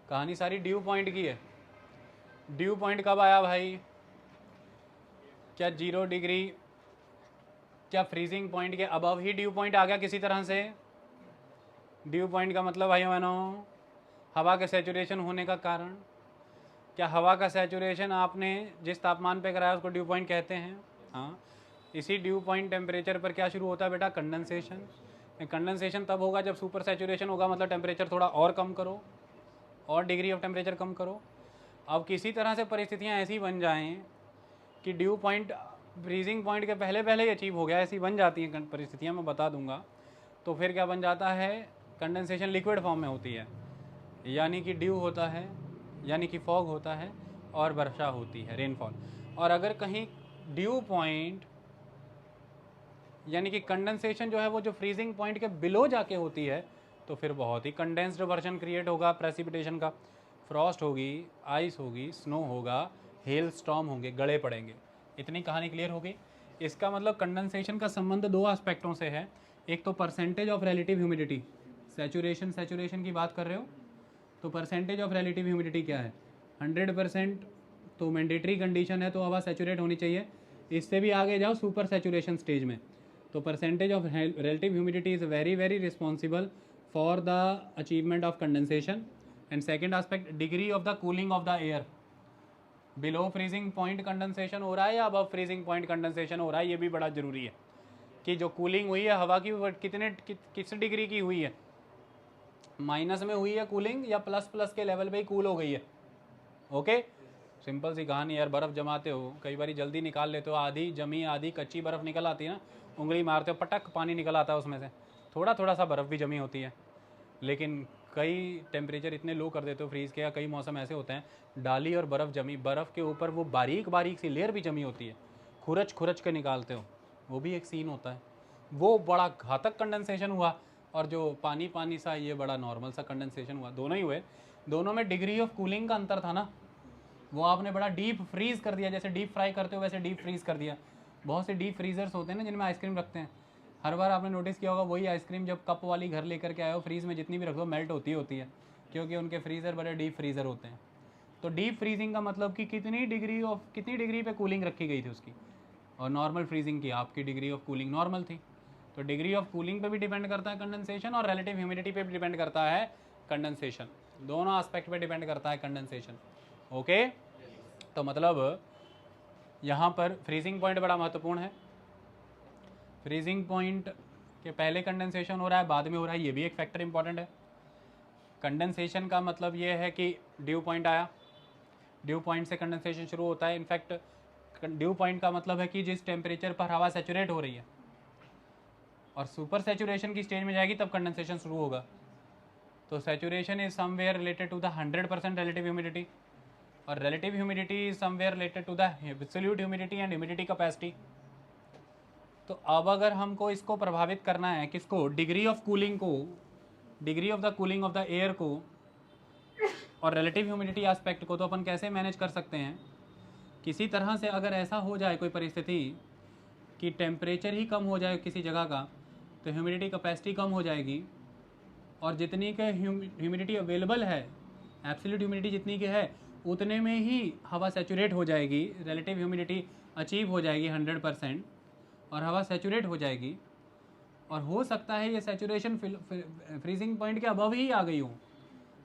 कहानी सारी ड्यू पॉइंट की है। ड्यू पॉइंट कब आया भाई, क्या 0 डिग्री, क्या फ्रीजिंग पॉइंट के अबव ही ड्यू पॉइंट आ गया किसी तरह से। ड्यू पॉइंट का मतलब भाई बहनों, हवा के सैचुरेशन होने का कारण। क्या हवा का सैचुरेशन आपने जिस तापमान पे कराया उसको ड्यू पॉइंट कहते हैं। हाँ, इसी ड्यू पॉइंट टेम्परेचर पर क्या शुरू होता है बेटा, कंडेंसेशन। कंडेंसेशन तब होगा जब सुपर सैचुरेशन होगा, मतलब टेम्परेचर थोड़ा और कम करो, और डिग्री ऑफ टेम्परेचर कम करो। अब किसी तरह से परिस्थितियाँ ऐसी बन जाएं कि ड्यू पॉइंट फ्रीजिंग पॉइंट के पहले पहले ही अचीव हो गया, ऐसी बन जाती हैं परिस्थितियाँ, मैं बता दूंगा। तो फिर क्या बन जाता है, कंडेंसेशन लिक्विड फॉर्म में होती है, यानी कि ड्यू होता है, यानी कि फॉग होता है, और वर्षा होती है, रेनफॉल। और अगर कहीं ड्यू पॉइंट यानी कि कंडेंसेशन जो है वो जो फ्रीजिंग पॉइंट के बिलो जाके होती है, तो फिर बहुत ही कंडेंस्ड वर्जन क्रिएट होगा प्रेसिपिटेशन का। फ्रॉस्ट होगी, आइस होगी, स्नो होगा, हेल स्टॉर्म होंगे, गड़े पड़ेंगे। इतनी कहानी क्लियर हो गई। इसका मतलब कंडेंसेशन का संबंध दो एस्पेक्टों से है। एक तो percentage of relative humidity, saturation की बात कर रहे हो तो परसेंटेज ऑफ रिलेटिव ह्यूमिडिटी क्या है, 100% तो मैंडेटरी कंडीशन है, तो हवा सैचुरेट होनी चाहिए। इससे भी आगे जाओ सुपर सैचुरेशन स्टेज में, तो percentage of relative humidity is very responsible for the achievement of condensation. And second aspect, degree of the cooling of the air. Below freezing point condensation हो रहा है या अबव फ्रीजिंग पॉइंट कंडेंसेशन हो रहा है, ये भी बड़ा ज़रूरी है कि जो कूलिंग हुई है हवा की वो किस डिग्री की हुई है, माइनस में हुई है कूलिंग या प्लस के लेवल पे ही कूल हो गई है। ओके, सिंपल सी कहानी यार। बर्फ़ जमाते हो, कई बार जल्दी निकाल लेते हो, आधी जमी आधी कच्ची बर्फ़ निकल आती है ना, उंगली मारते हो पटक पानी निकल आता है उसमें से, थोड़ा सा बर्फ़ भी जमी होती है। लेकिन कई टेम्परेचर इतने लो कर देते हो फ्रीज़ के, या कई मौसम ऐसे होते हैं डाली और बर्फ़ जमी, बर्फ़ के ऊपर वो बारीक सी लेयर भी जमी होती है, खुरच के निकालते हो, वो भी एक सीन होता है। वो बड़ा घातक कंडेंसेशन हुआ, और जो पानी पानी सा ये बड़ा नॉर्मल सा कंडेंसेशन हुआ, दोनों ही हुए, दोनों में डिग्री ऑफ कूलिंग का अंतर था ना, वो आपने बड़ा डीप फ्रीज़ कर दिया, जैसे डीप फ्राई करते हो वैसे डीप फ्रीज़ कर दिया। बहुत से डीप फ्रीज़र्स होते हैं ना जिनमें आइसक्रीम रखते हैं, हर बार आपने नोटिस किया होगा वही आइसक्रीम जब कप वाली घर लेकर के आए हो, फ्रीज़ में जितनी भी रख दो मेल्ट होती है, क्योंकि उनके फ्रीज़र बड़े डीप फ्रीज़र होते हैं। तो डीप फ्रीजिंग का मतलब कि कितनी डिग्री पे कूलिंग रखी गई थी उसकी, और नॉर्मल फ्रीजिंग की आपकी डिग्री ऑफ कूलिंग नॉर्मल थी। तो डिग्री ऑफ कूलिंग पे भी डिपेंड करता है कंडेंसेशन, और रिलेटिव ह्यूमिडिटी पे भी डिपेंड करता है कंडेंसेशन, दोनों एस्पेक्ट पे डिपेंड करता है कंडेंसेशन। ओके, तो मतलब यहाँ पर फ्रीजिंग पॉइंट बड़ा महत्वपूर्ण है। फ्रीजिंग पॉइंट के पहले कंडेंसेशन हो रहा है, बाद में हो रहा है, ये भी एक फैक्टर इंपॉर्टेंट है। कंडेंसेशन का मतलब ये है कि ड्यू पॉइंट आया, ड्यू पॉइंट से कंडेंसेशन शुरू होता है। इनफैक्ट ड्यू पॉइंट का मतलब है कि जिस टेम्परेचर पर हवा सैचुरेट हो रही है और सुपर सैचुरेशन की स्टेज में जाएगी तब कंडेंसेशन शुरू होगा। तो saturation is somewhere related to the 100% relative humidity, और relative humidity is somewhere related to the absolute humidity and humidity capacity. तो अब अगर हमको इसको प्रभावित करना है, किसको, डिग्री ऑफ कूलिंग को, degree of the cooling of the air को और रिलेटिव ह्यूमिडिटी एस्पेक्ट को, तो अपन कैसे मैनेज कर सकते हैं, किसी तरह से अगर ऐसा हो जाए कोई परिस्थिति कि टेम्परेचर ही कम हो जाए किसी जगह का, तो ह्यूमिडिटी कैपेसिटी कम हो जाएगी, और जितनी के ह्यूमिडिटी अवेलेबल है, एब्सोल्यूट ह्यूमिडिटी जितनी के है उतने में ही हवा सैचुरेट हो जाएगी, रिलेटिव ह्यूमिडिटी अचीव हो जाएगी 100%, और हवा सैचुरेट हो जाएगी। और हो सकता है ये सैचुरेशन फ्रीजिंग पॉइंट के अबव ही आ गई हो,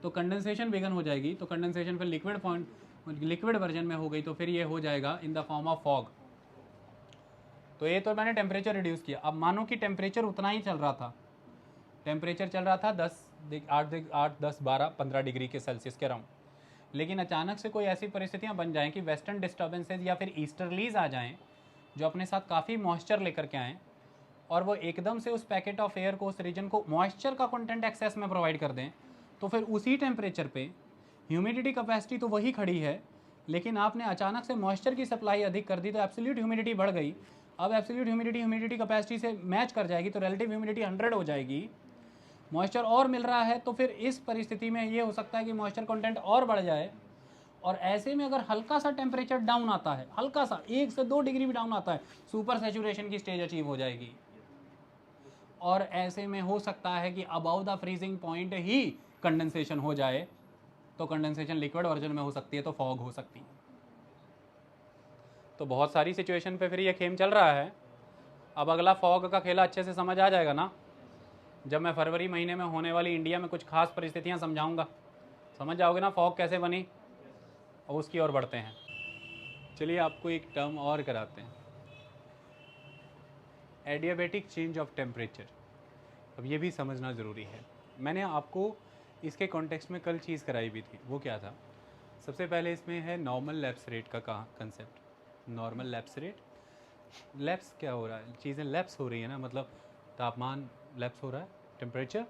तो कंडेंसेशन बिगन हो जाएगी। तो कंडेंसेशन फिर लिक्विड वर्जन में हो गई, तो फिर ये हो जाएगा in the form of fog. तो ये तो मैंने टेम्परेचर रिड्यूस किया। अब मानो कि टेम्परेचर उतना ही चल रहा था, टेम्परेचर चल रहा था 8, 10, 12, 15 डिग्री के सेल्सियस के अराउंड, लेकिन अचानक से कोई ऐसी परिस्थितियाँ बन जाएँ कि वेस्टर्न डिस्टर्बेंसेज या फिर ईस्टर्लीज आ जाएँ जो अपने साथ काफ़ी मॉइस्चर लेकर के आएँ, और वो एकदम से उस पैकेट ऑफ एयर को, उस रीजन को मॉइस्चर का कंटेंट एक्सेस में प्रोवाइड कर दें, तो फिर उसी टेम्परेचर पे ह्यूमिडिटी कैपेसिटी तो वही खड़ी है, लेकिन आपने अचानक से मॉइस्चर की सप्लाई अधिक कर दी, तो एब्सोल्यूट ह्यूमिडिटी बढ़ गई। अब एब्सोल्यूट ह्यूमिडिटी कैपेसिटी से मैच कर जाएगी, तो रिलेटिव ह्यूमिडिटी 100 हो जाएगी, मॉइस्चर और मिल रहा है। तो फिर इस परिस्थिति में ये हो सकता है कि मॉइस्चर कंटेंट और बढ़ जाए, और ऐसे में अगर हल्का सा टेम्परेचर डाउन आता है, हल्का सा 1 से 2 डिग्री भी डाउन आता है, सुपर सैचुरेशन की स्टेज अचीव हो जाएगी, और ऐसे में हो सकता है कि above the freezing point he condensation हो जाए। तो कंडेंसेशन लिक्विड वर्जन में हो सकती है, तो फॉग हो सकती है। तो बहुत सारी सिचुएशन पे फिर ये खेम चल रहा है। अब अगला फॉग का खेला अच्छे से समझ आ जाएगा ना, जब मैं फरवरी महीने में होने वाली इंडिया में कुछ खास परिस्थितियां समझाऊंगा, समझ जाओगे ना फॉग कैसे बनी। और उसकी ओर बढ़ते हैं। चलिए आपको एक टर्म और कराते हैं, एडियाबेटिक चेंज ऑफ टेम्परेचर। अब ये भी समझना ज़रूरी है। मैंने आपको इसके कॉन्टेक्स्ट में कल चीज़ कराई भी थी, वो क्या था, सबसे पहले इसमें है नॉर्मल लैप्स रेट का concept. Normal lapse rate, lapse क्या हो रहा है, चीज़ें लैप्स हो रही है ना, मतलब तापमान लैप्स हो रहा है, temperature.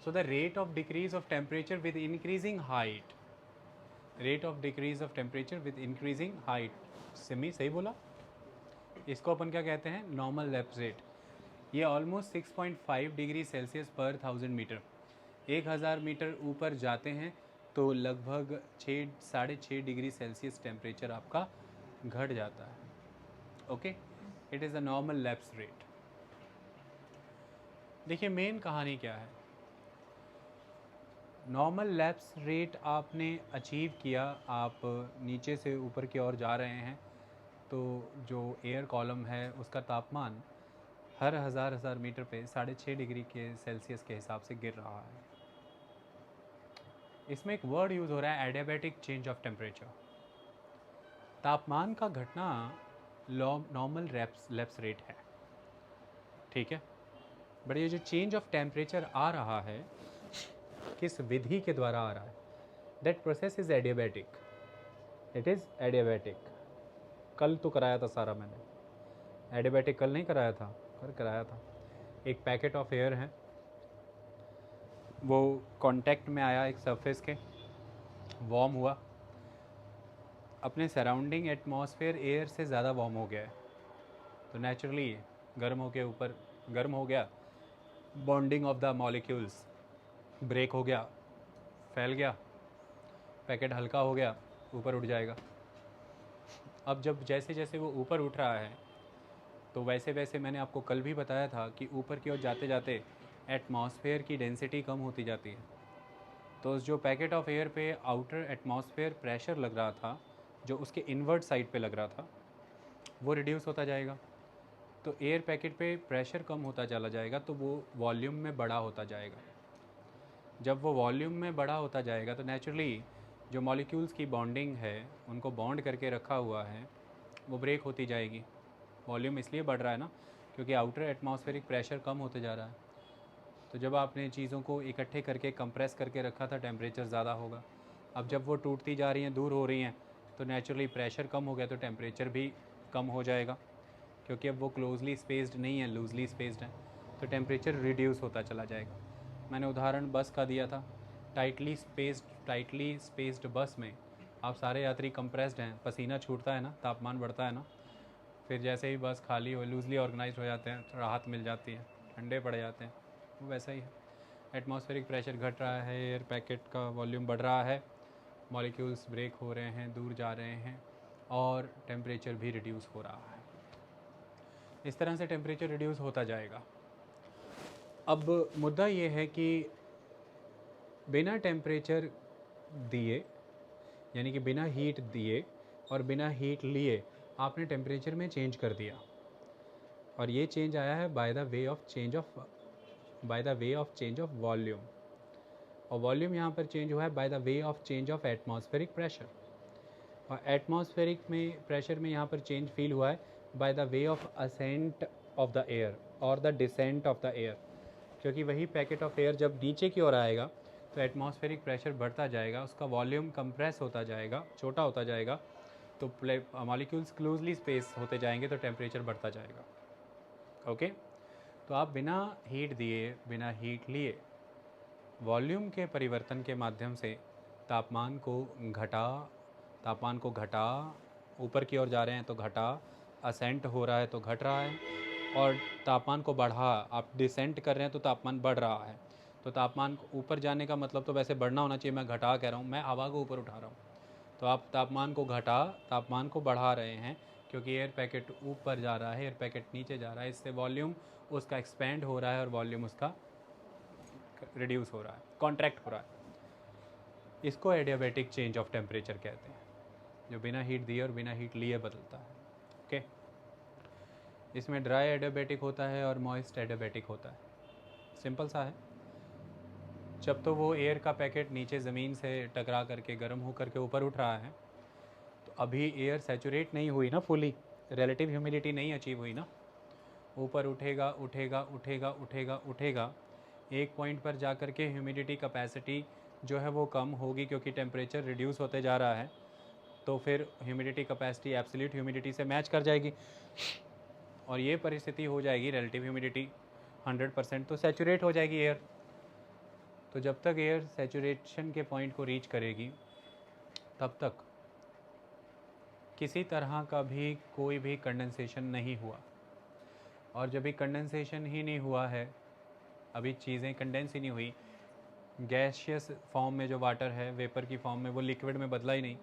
So the rate of decrease of temperature with increasing height, rate of decrease of temperature with increasing height, Simi सही बोला। इसको अपन क्या कहते हैं, नॉर्मल लैप्स रेट। ये ऑलमोस्ट 6.5 डिग्री सेल्सियस पर 1000 मीटर, 1000 मीटर ऊपर जाते हैं तो लगभग 6-6.5 डिग्री सेल्सियस टेम्परेचर आपका घट जाता है। Okay, it is a normal lapse rate. देखिए मेन कहानी क्या है, नॉर्मल लैप्स रेट आपने अचीव किया, आप नीचे से ऊपर की ओर जा रहे हैं, तो जो एयर कॉलम है उसका तापमान हर हज़ार मीटर पे 6.5 डिग्री के सेल्सियस के हिसाब से गिर रहा है। इसमें एक वर्ड यूज़ हो रहा है, एडियाबेटिक चेंज ऑफ टेम्परेचर। तापमान का घटना नॉर्मल लैप्स रेट है, ठीक है, बट ये जो चेंज ऑफ टेम्परेचर आ रहा है किस विधि के द्वारा आ रहा है, that process is adiabatic, it is adiabatic. कल तो कराया था सारा मैंने, एडियाबेटिक कल नहीं कराया था, कल कराया था। एक पैकेट ऑफ एयर है, वो कांटेक्ट में आया एक सरफेस के, वार्म हुआ, अपने सराउंडिंग एटमॉस्फेयर एयर से ज़्यादा वार्म हो गया है, तो नेचुरली गर्म हो के ऊपर गर्म हो गया, bonding of the molecules break हो गया, फैल गया, पैकेट हल्का हो गया, ऊपर उठ जाएगा। अब जब जैसे जैसे वो ऊपर उठ रहा है तो वैसे वैसे मैंने आपको कल भी बताया था कि ऊपर की ओर जाते जाते एटमॉस्फेयर की डेंसिटी कम होती जाती है। तो जो पैकेट ऑफ एयर पे आउटर एटमॉस्फेयर प्रेशर लग रहा था, जो उसके इनवर्ट साइड पे लग रहा था, वो रिड्यूस होता जाएगा। तो एयर पैकेट पे प्रेशर कम होता चला जाएगा तो वो वॉल्यूम में बड़ा होता जाएगा। जब वो वॉल्यूम में बड़ा होता जाएगा तो नेचुरली जो मॉलिक्यूल्स की बॉन्डिंग है, उनको बॉन्ड करके रखा हुआ है, वो ब्रेक होती जाएगी। वॉल्यूम इसलिए बढ़ रहा है ना, क्योंकि आउटर एटमॉस्फेरिक प्रेशर कम होते जा रहा है। तो जब आपने चीज़ों को इकट्ठे करके कंप्रेस करके रखा था, टेम्परेचर ज़्यादा होगा। अब जब वो टूटती जा रही हैं, दूर हो रही हैं, तो नेचुरली प्रेशर कम हो गया तो टेम्परेचर भी कम हो जाएगा, क्योंकि अब वो क्लोजली स्पेस्ड नहीं है, लूजली स्पेस्ड है, तो टेम्परेचर रिड्यूस होता चला जाएगा। मैंने उदाहरण बस का दिया था। टाइटली स्पेस्ड बस में आप सारे यात्री कंप्रेस्ड हैं, पसीना छूटता है ना, तापमान बढ़ता है ना, फिर जैसे ही बस खाली हो, लूजली ऑर्गेनाइज हो जाते हैं, तो राहत मिल जाती है, ठंडे पड़ जाते हैं। वो वैसा ही है, एटमॉस्फेरिक प्रेशर घट रहा है, एयर पैकेट का वॉल्यूम बढ़ रहा है, मॉलिक्यूल्स ब्रेक हो रहे हैं, दूर जा रहे हैं, और टेम्परेचर भी रिड्यूस हो रहा है। इस तरह से टेम्परेचर रिड्यूस होता जाएगा। अब मुद्दा ये है कि बिना टेम्परेचर दिए, यानी कि बिना हीट दिए और बिना हीट लिए आपने टेम्परेचर में चेंज कर दिया, और ये चेंज आया है by the way of change of volume. और वॉल्यूम यहाँ पर चेंज हुआ है by the way of change of atmospheric pressure. और एटमॉस्फेरिक में प्रेशर में यहाँ पर चेंज फील हुआ है by the way of ascent of the air और the descent of the air. क्योंकि वही पैकेट ऑफ एयर जब नीचे की ओर आएगा तो एटमॉस्फेरिक प्रेशर बढ़ता जाएगा, उसका वॉल्यूम कंप्रेस होता जाएगा, छोटा होता जाएगा, तो मॉलिक्यूल्स क्लोजली स्पेस होते जाएंगे, तो टेम्परेचर बढ़ता जाएगा। ओके, तो आप बिना हीट दिए, बिना हीट लिए, वॉल्यूम के परिवर्तन के माध्यम से तापमान को घटा, ऊपर की ओर जा रहे हैं तो घटा, असेंट हो रहा है तो घट रहा है, और तापमान को बढ़ा, आप डिसेंट कर रहे हैं तो तापमान बढ़ रहा है। तो तापमान को ऊपर जाने का मतलब तो वैसे बढ़ना होना चाहिए, मैं घटा कह रहा हूँ, मैं हवा को ऊपर उठा रहा हूँ। तो आप तापमान को बढ़ा रहे हैं, क्योंकि एयर पैकेट ऊपर जा रहा है, एयर पैकेट नीचे जा रहा है, इससे वॉल्यूम उसका एक्सपेंड हो रहा है और वॉल्यूम उसका रिड्यूस हो रहा है, कॉन्ट्रैक्ट हो रहा है। इसको एडियाबैटिक चेंज ऑफ टेम्परेचर कहते हैं, जो बिना हीट दिए और बिना हीट लिए बदलता है। ओके, इसमें ड्राई एडियाबैटिक होता है और मॉइस्ट एडियाबैटिक होता है। सिंपल सा है। जब तो वो एयर का पैकेट नीचे ज़मीन से टकरा करके गर्म हो करके ऊपर उठ रहा है, तो अभी एयर सैचुरेट नहीं हुई ना फुली, रिलेटिव ह्यूमिडिटी नहीं अचीव हुई ना। ऊपर उठेगा उठेगा उठेगा उठेगा उठेगा, एक पॉइंट पर जा कर के ह्यूमिडिटी कैपेसिटी जो है वो कम होगी, क्योंकि टेम्परेचर रिड्यूस होते जा रहा है, तो फिर ह्यूमिडिटी कैपेसिटी एब्सोल्यूट ह्यूमिडिटी से मैच कर जाएगी, और ये परिस्थिति हो जाएगी रिलेटिव ह्यूमिडिटी 100%, तो सैचुरेट हो जाएगी एयर। तो जब तक एयर सैचुरेशन के पॉइंट को रीच करेगी, तब तक किसी तरह का भी कोई भी कंडेंसेशन नहीं हुआ। और जब भी कंडेंसेशन ही नहीं हुआ है, अभी चीज़ें कंडेंस ही नहीं हुई, गैशियस फॉर्म में जो वाटर है, वेपर की फॉर्म में, वो लिक्विड में बदला ही नहीं,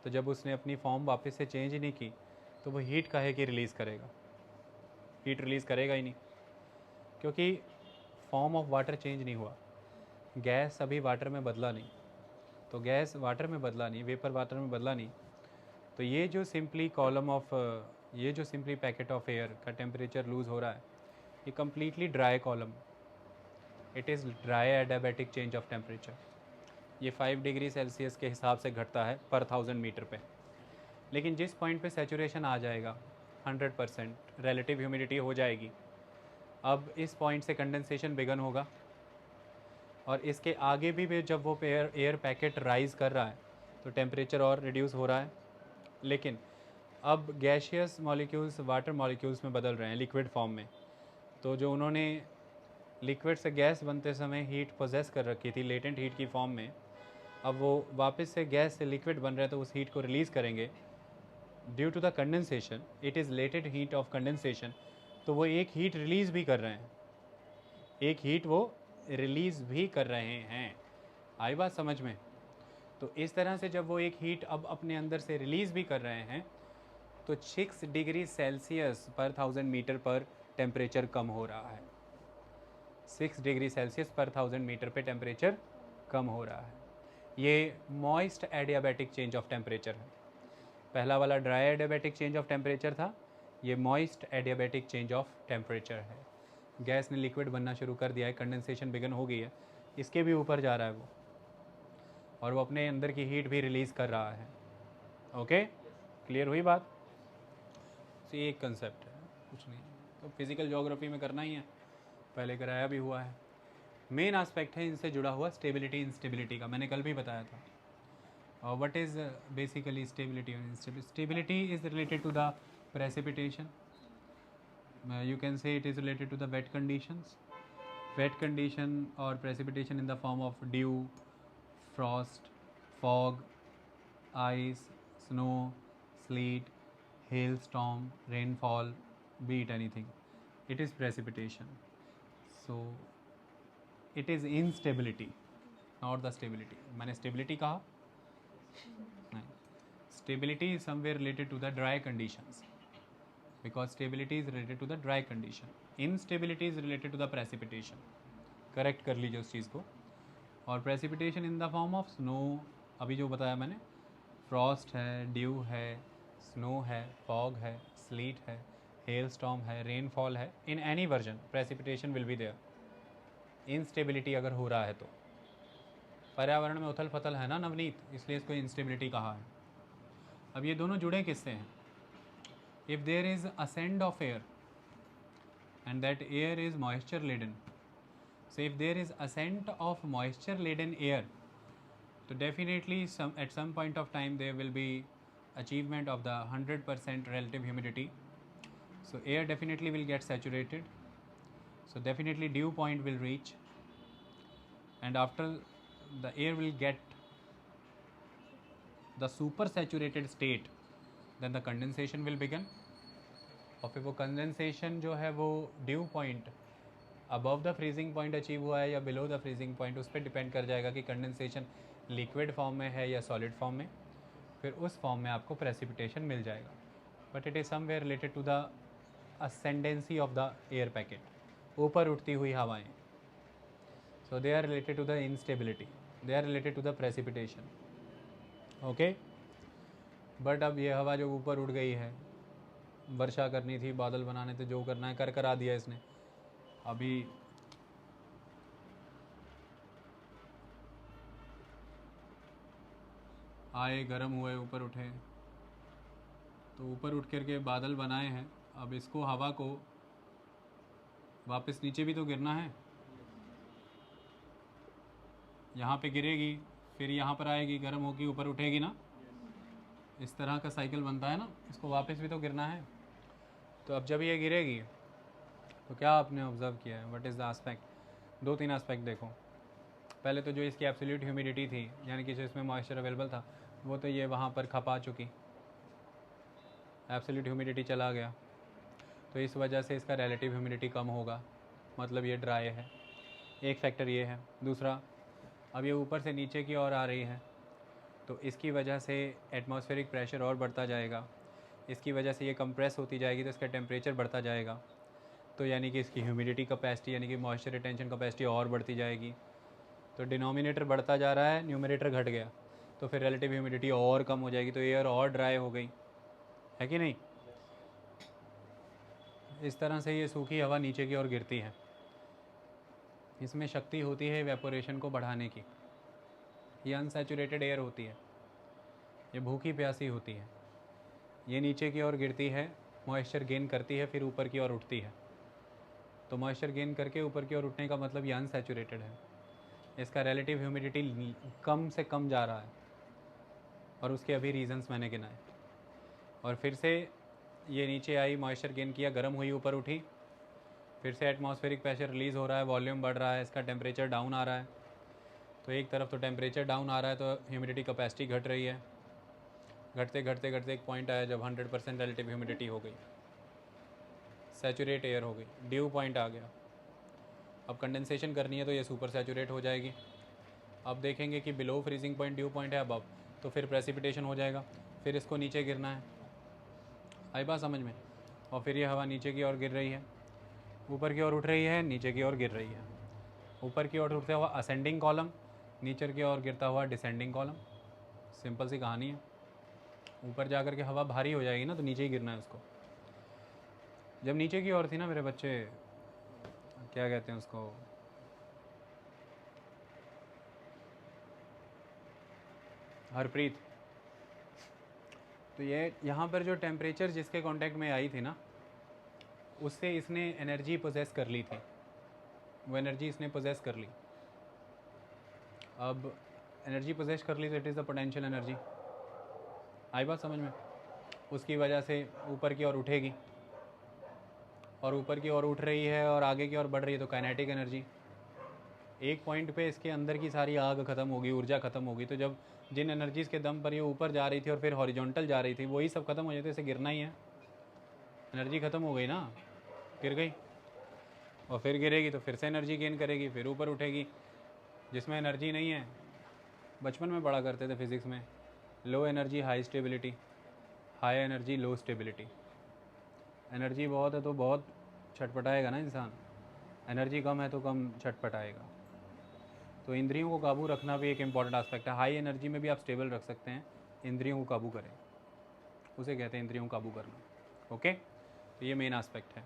तो जब उसने अपनी फॉर्म वापस से चेंज ही नहीं की, तो वो हीट काहे की रिलीज़ करेगा? हीट रिलीज़ करेगा ही नहीं, क्योंकि फॉर्म ऑफ वाटर चेंज नहीं हुआ, गैस अभी वाटर में बदला नहीं, तो गैस वाटर में बदला नहीं, वेपर वाटर में बदला नहीं, तो ये जो सिंपली पैकेट ऑफ एयर का टेम्परेचर लूज़ हो रहा है, ये completely dry column, it is dry adiabatic change of temperature. ये 5 डिग्री सेल्सियस के हिसाब से घटता है पर 1000 मीटर पे। लेकिन जिस पॉइंट पे सैचुरेशन आ जाएगा, 100% रिलेटिव ह्यूमिडिटी हो जाएगी, अब इस पॉइंट से कंडेंसेशन बिगन होगा, और इसके आगे भी जब वो एयर पैकेट राइज़ कर रहा है तो टेम्परेचर और रिड्यूस हो रहा है। लेकिन अब गैशियस मॉलिक्यूल्स वाटर मॉलिक्यूल्स में बदल रहे हैं, लिक्विड फॉर्म में, तो जो उन्होंने लिक्विड से गैस बनते समय हीट पोजेस कर रखी थी लेटेंट हीट की फॉर्म में, अब वो वापस से गैस से लिक्विड बन रहे हैं, तो उस हीट को रिलीज़ करेंगे due to the condensation, it is latent heat of condensation, तो वो एक हीट रिलीज़ भी कर रहे हैं। एक हीट वो रिलीज़ भी कर रहे हैं। आई बात समझ में? तो इस तरह से जब वो एक हीट अब अपने अंदर से रिलीज़ भी कर रहे हैं तो 6 डिग्री सेल्सियस पर 1000 मीटर पर टेम्परेचर कम हो रहा है। 6 डिग्री सेल्सियस पर 1000 मीटर पे टेम्परेचर कम हो रहा है। ये moist adiabatic change of temperature है। पहला वाला dry adiabatic change of temperature था, ये moist adiabatic change of temperature है। गैस ने लिक्विड बनना शुरू कर दिया है, कंडेंसेशन बिगन हो गई है, इसके भी ऊपर जा रहा है वो, और वो अपने अंदर की हीट भी रिलीज़ कर रहा है। ओके, क्लियर हुई बात? तो ये एक कंसेप्ट है, कुछ नहीं। तो फिज़िकल ज्योग्राफी में करना ही है, पहले कराया भी हुआ है। मेन आस्पेक्ट है इनसे जुड़ा हुआ स्टेबिलिटी इंस्टेबिलिटी का, मैंने कल भी बताया था। व्हाट इज़ बेसिकली स्टेबिलिटी और instability? Stability is related to the precipitation. You can say it is related to the wet conditions. Wet condition or precipitation in the form of dew, frost, fog, ice, snow, sleet, hailstorm, rainfall, be it anything. It is precipitation. So it is instability, not the stability. मैंने stability कहा नहीं. Stability is somewhere related to the dry conditions, because stability is related to the dry condition. Instability is related to the precipitation. Correct कर लीजिए उस चीज़ को। और precipitation in the form of snow, अभी जो बताया मैंने, फ्रॉस्ट है, ड्यू है, स्नो है, फॉग है, स्लीट है, हेल स्टॉर्म है, रेनफॉल है। In any version precipitation will be there. Instability अगर हो रहा है तो पर्यावरण में उथल पथल है ना नवनीत, इसलिए इसको इंस्टेबिलिटी कहा है। अब ये दोनों जुड़े किससे हैं? If there is ascent of air and that air is moisture laden, so if there is ascent of moisture laden air, so definitely at some point of time there will be achievement of the 100% relative humidity, so air definitely will get saturated, so definitely dew point will reach, and after the air will get the super saturated state, then the condensation will begin, और फिर वो condensation जो है वो due point above the freezing point achieve हुआ है या below the freezing point, उस पर डिपेंड कर जाएगा कि कंडेंसेशन लिक्विड फॉर्म में है या सॉलिड फॉर्म में। फिर उस फॉर्म में आपको प्रेसिपिटेशन मिल जाएगा, but it is somewhere related to the ascendancy of the air packet, ऊपर उठती हुई हवाएं। So they are related to the instability, they are related to the precipitation. Okay, but अब ये हवा जो ऊपर उठ गई है, वर्षा करनी थी, बादल बनाने थे, जो करना है कर करा दिया इसने। अभी आए, गर्म हुए, ऊपर उठे, तो ऊपर उठ करके बादल बनाए हैं। अब इसको हवा को वापस नीचे भी तो गिरना है, यहाँ पे गिरेगी, फिर यहाँ पर आएगी, गर्म होगी, ऊपर उठेगी ना, इस तरह का साइकिल बनता है ना। इसको वापस भी तो गिरना है। तो अब जब ये गिरेगी तो क्या आपने ऑब्ज़र्व किया है? What is the aspect? 2-3 aspect देखो। पहले तो जो इसकी एब्सोल्यूट ह्यूमिडिटी थी, यानी कि जो इसमें मॉइस्चर अवेलेबल था, वो तो ये वहाँ पर खपा चुकी, एब्सोल्यूट ह्यूमिडिटी चला गया, तो इस वजह से इसका रिलेटिव ह्यूमिडिटी कम होगा, मतलब ये ड्राई है। एक फैक्टर ये है। दूसरा, अब ये ऊपर से नीचे की ओर आ रही है, तो इसकी वजह से एटमॉस्फेरिक प्रेशर और बढ़ता जाएगा, इसकी वजह से ये कंप्रेस होती जाएगी, तो इसका टेम्परेचर बढ़ता जाएगा, तो यानी कि इसकी ह्यूमिडिटी कैपेसिटी यानी कि मॉइस्चर रिटेंशन कैपेसिटी और बढ़ती जाएगी। तो डिनोमिनेटर बढ़ता जा रहा है, न्यूमरेटर घट गया, तो फिर रिलेटिव ह्यूमिडिटी और कम हो जाएगी, तो एयर और ड्राई हो गई, है कि नहीं? इस तरह से ये सूखी हवा नीचे की ओर गिरती है। इसमें शक्ति होती है इवेपोरेशन को बढ़ाने की। ये अनसैचुरेटेड एयर होती है, ये भूखी प्यासी होती है, ये नीचे की ओर गिरती है, मॉइस्चर गेन करती है, फिर ऊपर की ओर उठती है। तो मॉइस्चर गेन करके ऊपर की ओर उठने का मतलब ये अनसैचुरेटेड है, इसका रिलेटिव ह्यूमिडिटी कम से कम जा रहा है, और उसके अभी रीजंस मैंने गिनाए। और फिर से ये नीचे आई, मॉइस्चर गेन किया, गर्म हुई, ऊपर उठी, फिर से एटमॉस्फेरिक प्रेशर रिलीज़ हो रहा है, वॉल्यूम बढ़ रहा है, इसका टेम्परेचर डाउन आ रहा है। तो एक तरफ तो टेम्परेचर डाउन आ रहा है, तो ह्यूमिडिटी कैपेसिटी घट रही है, घटते घटते घटते एक पॉइंट आया जब 100% रिलेटिव ह्यूमिडिटी हो गई, सैचुरेट एयर हो गई, ड्यू पॉइंट आ गया। अब कंडेंसेशन करनी है तो ये सुपर सैचुरेट हो जाएगी। अब देखेंगे कि below freezing point due point है अबव, तो फिर प्रेसिपिटेशन हो जाएगा, फिर इसको नीचे गिरना है। आई बात समझ में? और फिर ये हवा नीचे की ओर गिर रही है, ऊपर की ओर उठ रही है, नीचे की ओर गिर रही है। ऊपर की ओर उठता हुआ असेंडिंग कॉलम, नीचे की ओर गिरता हुआ डिसेंडिंग कॉलम। सिंपल सी कहानी है। ऊपर जा कर के हवा भारी हो जाएगी ना तो नीचे ही गिरना है उसको। जब नीचे की ओर थी ना मेरे बच्चे, क्या कहते हैं उसको, हरप्रीत, तो ये यहाँ पर जो टेम्परेचर जिसके कांटेक्ट में आई थी ना, उससे इसने एनर्जी पोजेस कर ली थी, वो एनर्जी इसने पोजेस कर ली। अब एनर्जी पोजेस कर ली तो it is the potential energy. आई बात समझ में? उसकी वजह से ऊपर की ओर उठेगी, और ऊपर की ओर उठ रही है और आगे की ओर बढ़ रही है तो काइनेटिक एनर्जी। एक पॉइंट पे इसके अंदर की सारी आग ख़त्म होगी, ऊर्जा ख़त्म होगी, तो जब जिन एनर्जीज़ के दम पर ये ऊपर जा रही थी और फिर हॉरिजॉन्टल जा रही थी, वही सब खत्म हो जाते, इसे गिरना ही है। एनर्जी ख़त्म हो गई ना, गिर गई, और फिर गिरेगी तो फिर से एनर्जी गेन करेगी, फिर ऊपर उठेगी। जिसमें एनर्जी नहीं है, बचपन में पढ़ा करते थे फिज़िक्स में, low energy high stability, high energy low stability. Energy बहुत है तो बहुत छटपटाएगा ना इंसान, एनर्जी कम है तो कम छटपटाएगा। तो इंद्रियों को काबू रखना भी एक इम्पॉर्टेंट एस्पेक्ट है। हाई एनर्जी में भी आप स्टेबल रख सकते हैं, इंद्रियों को काबू करें, उसे कहते हैं इंद्रियों को काबू करना। ओके, तो ये मेन एस्पेक्ट है।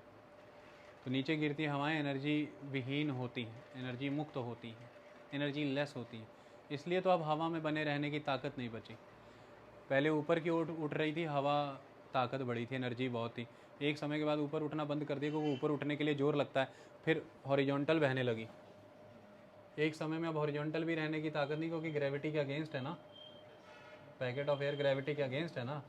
तो नीचे गिरती हवाएं एनर्जी विहीन होती हैं, एनर्जी मुक्त होती हैं, एनर्जी लेस होती है। इसलिए तो अब हवा में बने रहने की ताकत नहीं बची। पहले ऊपर की ओर उठ रही थी हवा, ताकत बढ़ी थी, एनर्जी बहुत थी। एक समय के बाद ऊपर उठना बंद कर दिया क्योंकि ऊपर उठने के लिए जोर लगता है, फिर हॉरिजॉन्टल बहने लगी। एक समय में अब हॉरिजॉन्टल भी रहने की ताकत नहीं, क्योंकि ग्रेविटी के अगेंस्ट है ना, पैकेट ऑफ एयर ग्रेविटी के अगेंस्ट है ना,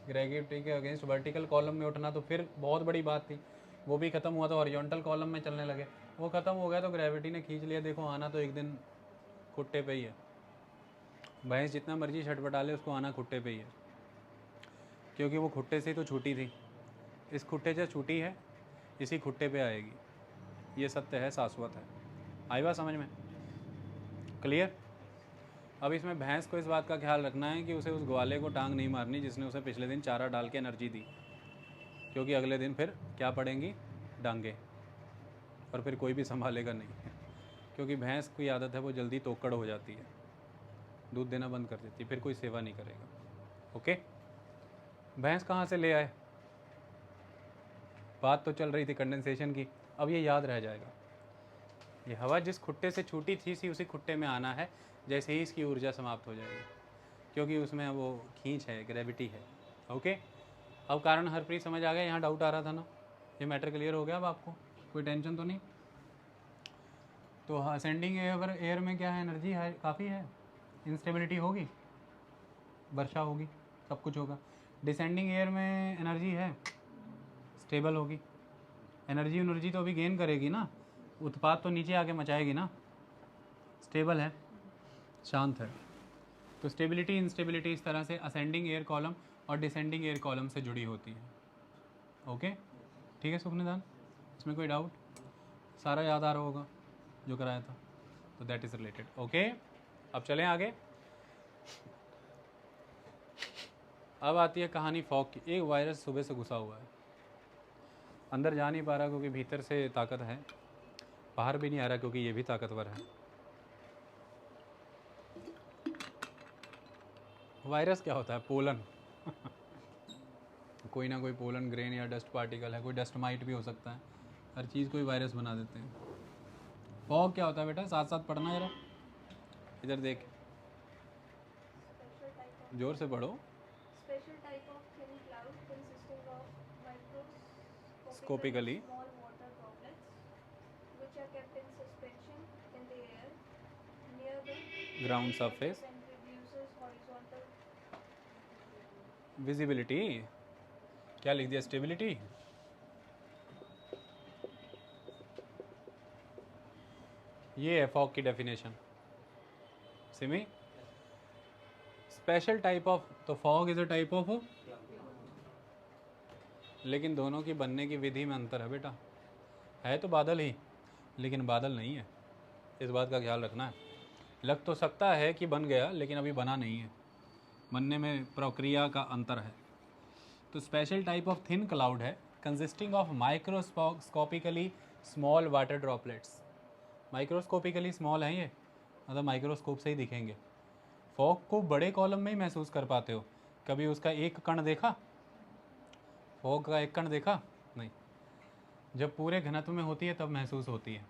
ग्रेविटी के अगेंस्ट वर्टिकल कॉलम में उठना तो फिर बहुत बड़ी बात थी। वो भी ख़त्म हुआ तो हॉरिजॉन्टल कॉलम में चलने लगे, वो ख़त्म हो गया तो ग्रेविटी ने खींच लिया। देखो आना तो एक दिन खुट्टे पे ही है, भैंस जितना मर्जी छटपटा ले उसको आना खुट्टे पे ही है, क्योंकि वो खुट्टे से तो छूटी थी, इस खुट्टे से छूटी है, इसी खुट्टे पे आएगी। ये सत्य है, शाश्वत है। आई बात समझ में? क्लियर? अब इसमें भैंस को इस बात का ख्याल रखना है कि उसे उस ग्वाले को टांग नहीं मारनी जिसने उसे पिछले दिन चारा डाल के एनर्जी दी, क्योंकि अगले दिन फिर क्या पड़ेंगी, डांगे, और फिर कोई भी संभालेगा नहीं, क्योंकि भैंस की आदत है वो जल्दी तोकड़ हो जाती है, दूध देना बंद कर देती है, फिर कोई सेवा नहीं करेगा। ओके, भैंस कहाँ से ले आए? बात तो चल रही थी कंडेंसेशन की, अब ये याद रह जाएगा। ये हवा जिस खुट्टे से छूटी थी सी उसी खुट्टे में आना है जैसे ही इसकी ऊर्जा समाप्त हो जाएगी, क्योंकि उसमें वो खींच है, ग्रेविटी है। ओके, अब कारण हरप्रीत समझ आ गया? यहाँ डाउट आ रहा था ना, ये मैटर क्लियर हो गया अब आपको? कोई टेंशन तो नहीं? तो असेंडिंग एयर में क्या है, एनर्जी है, काफ़ी है, इंस्टेबिलिटी होगी, वर्षा होगी, सब कुछ होगा। डिसेंडिंग एयर में एनर्जी है, स्टेबल होगी। एनर्जी तो अभी गेन करेगी ना, उत्पाद तो नीचे आके मचाएगी ना, स्टेबल है, शांत है। तो स्टेबिलिटी इंस्टेबिलिटी इस तरह से असेंडिंग एयर कॉलम और डिसेंडिंग एयर कॉलम से जुड़ी होती है। ओके, ठीक है सुखनिदान, इसमें कोई डाउट? सारा याद आ रहा होगा जो कराया था, तो दैट इज़ रिलेटेड। ओके, अब चलें आगे। अब आती है कहानी फॉग की। एक वायरस सुबह से घुसा हुआ है, अंदर जा नहीं पा रहा क्योंकि भीतर से ताकत है, बाहर भी नहीं आ रहा क्योंकि ये भी ताकतवर है। वायरस क्या होता है? पोलन कोई ना कोई पोलन ग्रेन या डस्ट पार्टिकल है, कोई डस्ट माइट भी हो सकता है, हर चीज़ को ही वायरस बना देते हैं। फॉग क्या होता है बेटा? साथ साथ पढ़ना जरा, इधर देख, जोर से पढ़ो। Special type of thin cloud consisting of microscopically Scopically. small water droplets which are kept in suspension in the air near the Ground surface. and reduces horizontal visibility, क्या लिख दिया? स्टेबिलिटी। ये है फॉग की डेफिनेशन। सिमी, special type of, तो fog is a type of, लेकिन दोनों की बनने की विधि में अंतर है बेटा। है तो बादल ही, लेकिन बादल नहीं है, इस बात का ख्याल रखना है। लग तो सकता है कि बन गया, लेकिन अभी बना नहीं है, बनने में प्रक्रिया का अंतर है। तो special type of thin cloud है consisting of microscopically small water droplets. Microscopically small हैं ये, मतलब माइक्रोस्कोप से ही दिखेंगे। फॉग को बड़े कॉलम में ही महसूस कर पाते हो, कभी उसका एक कण देखा, फॉग का एक कण देखा नहीं, जब पूरे घनत्व में होती है तब महसूस होती है।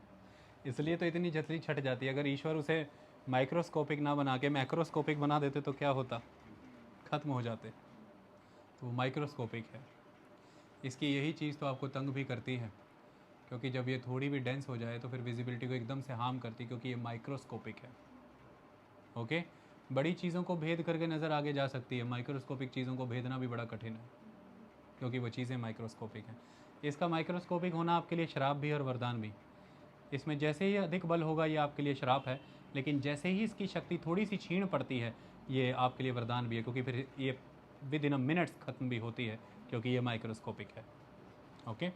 इसलिए तो इतनी जल्दी छट जाती है। अगर ईश्वर उसे माइक्रोस्कोपिक ना बना के मैक्रोस्कोपिक बना देते तो क्या होता, ख़त्म हो जाते। तो वो माइक्रोस्कोपिक है। इसकी यही चीज़ तो आपको तंग भी करती है, क्योंकि जब ये थोड़ी भी डेंस हो जाए तो फिर विजिबिलिटी को एकदम से हार्म करती, क्योंकि ये माइक्रोस्कोपिक है। ओके, बड़ी चीज़ों को भेद करके नज़र आगे जा सकती है, माइक्रोस्कोपिक चीज़ों को भेदना भी बड़ा कठिन है, क्योंकि वो चीज़ें माइक्रोस्कोपिक हैं। इसका माइक्रोस्कोपिक होना आपके लिए श्राप भी और वरदान भी। इसमें जैसे ही अधिक बल होगा ये आपके लिए श्राप है, लेकिन जैसे ही इसकी शक्ति थोड़ी सी क्षीण पड़ती है ये आपके लिए वरदान भी है, क्योंकि फिर ये विद इन अ मिनट्स ख़त्म भी होती है, क्योंकि ये माइक्रोस्कोपिक है। ओके,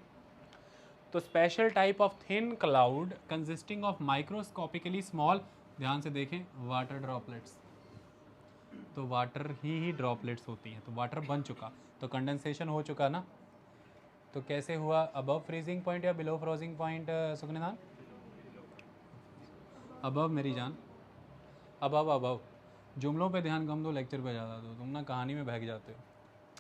तो special type of thin cloud consisting of microscopically small, ध्यान से देखें, वाटर ड्रॉपलेट्स। तो वाटर ही ड्रॉपलेट्स होती हैं, तो वाटर बन चुका तो कंडेंसेशन हो चुका ना। तो कैसे हुआ, अबव फ्रीजिंग पॉइंट या बिलो फ्रोजिंग पॉइंट सुखनिधान? अबव मेरी जान, अबव। अबव जुमलों पे ध्यान कम दो, लेक्चर पे ज़्यादा दो। तुम ना कहानी में बहक जाते हो,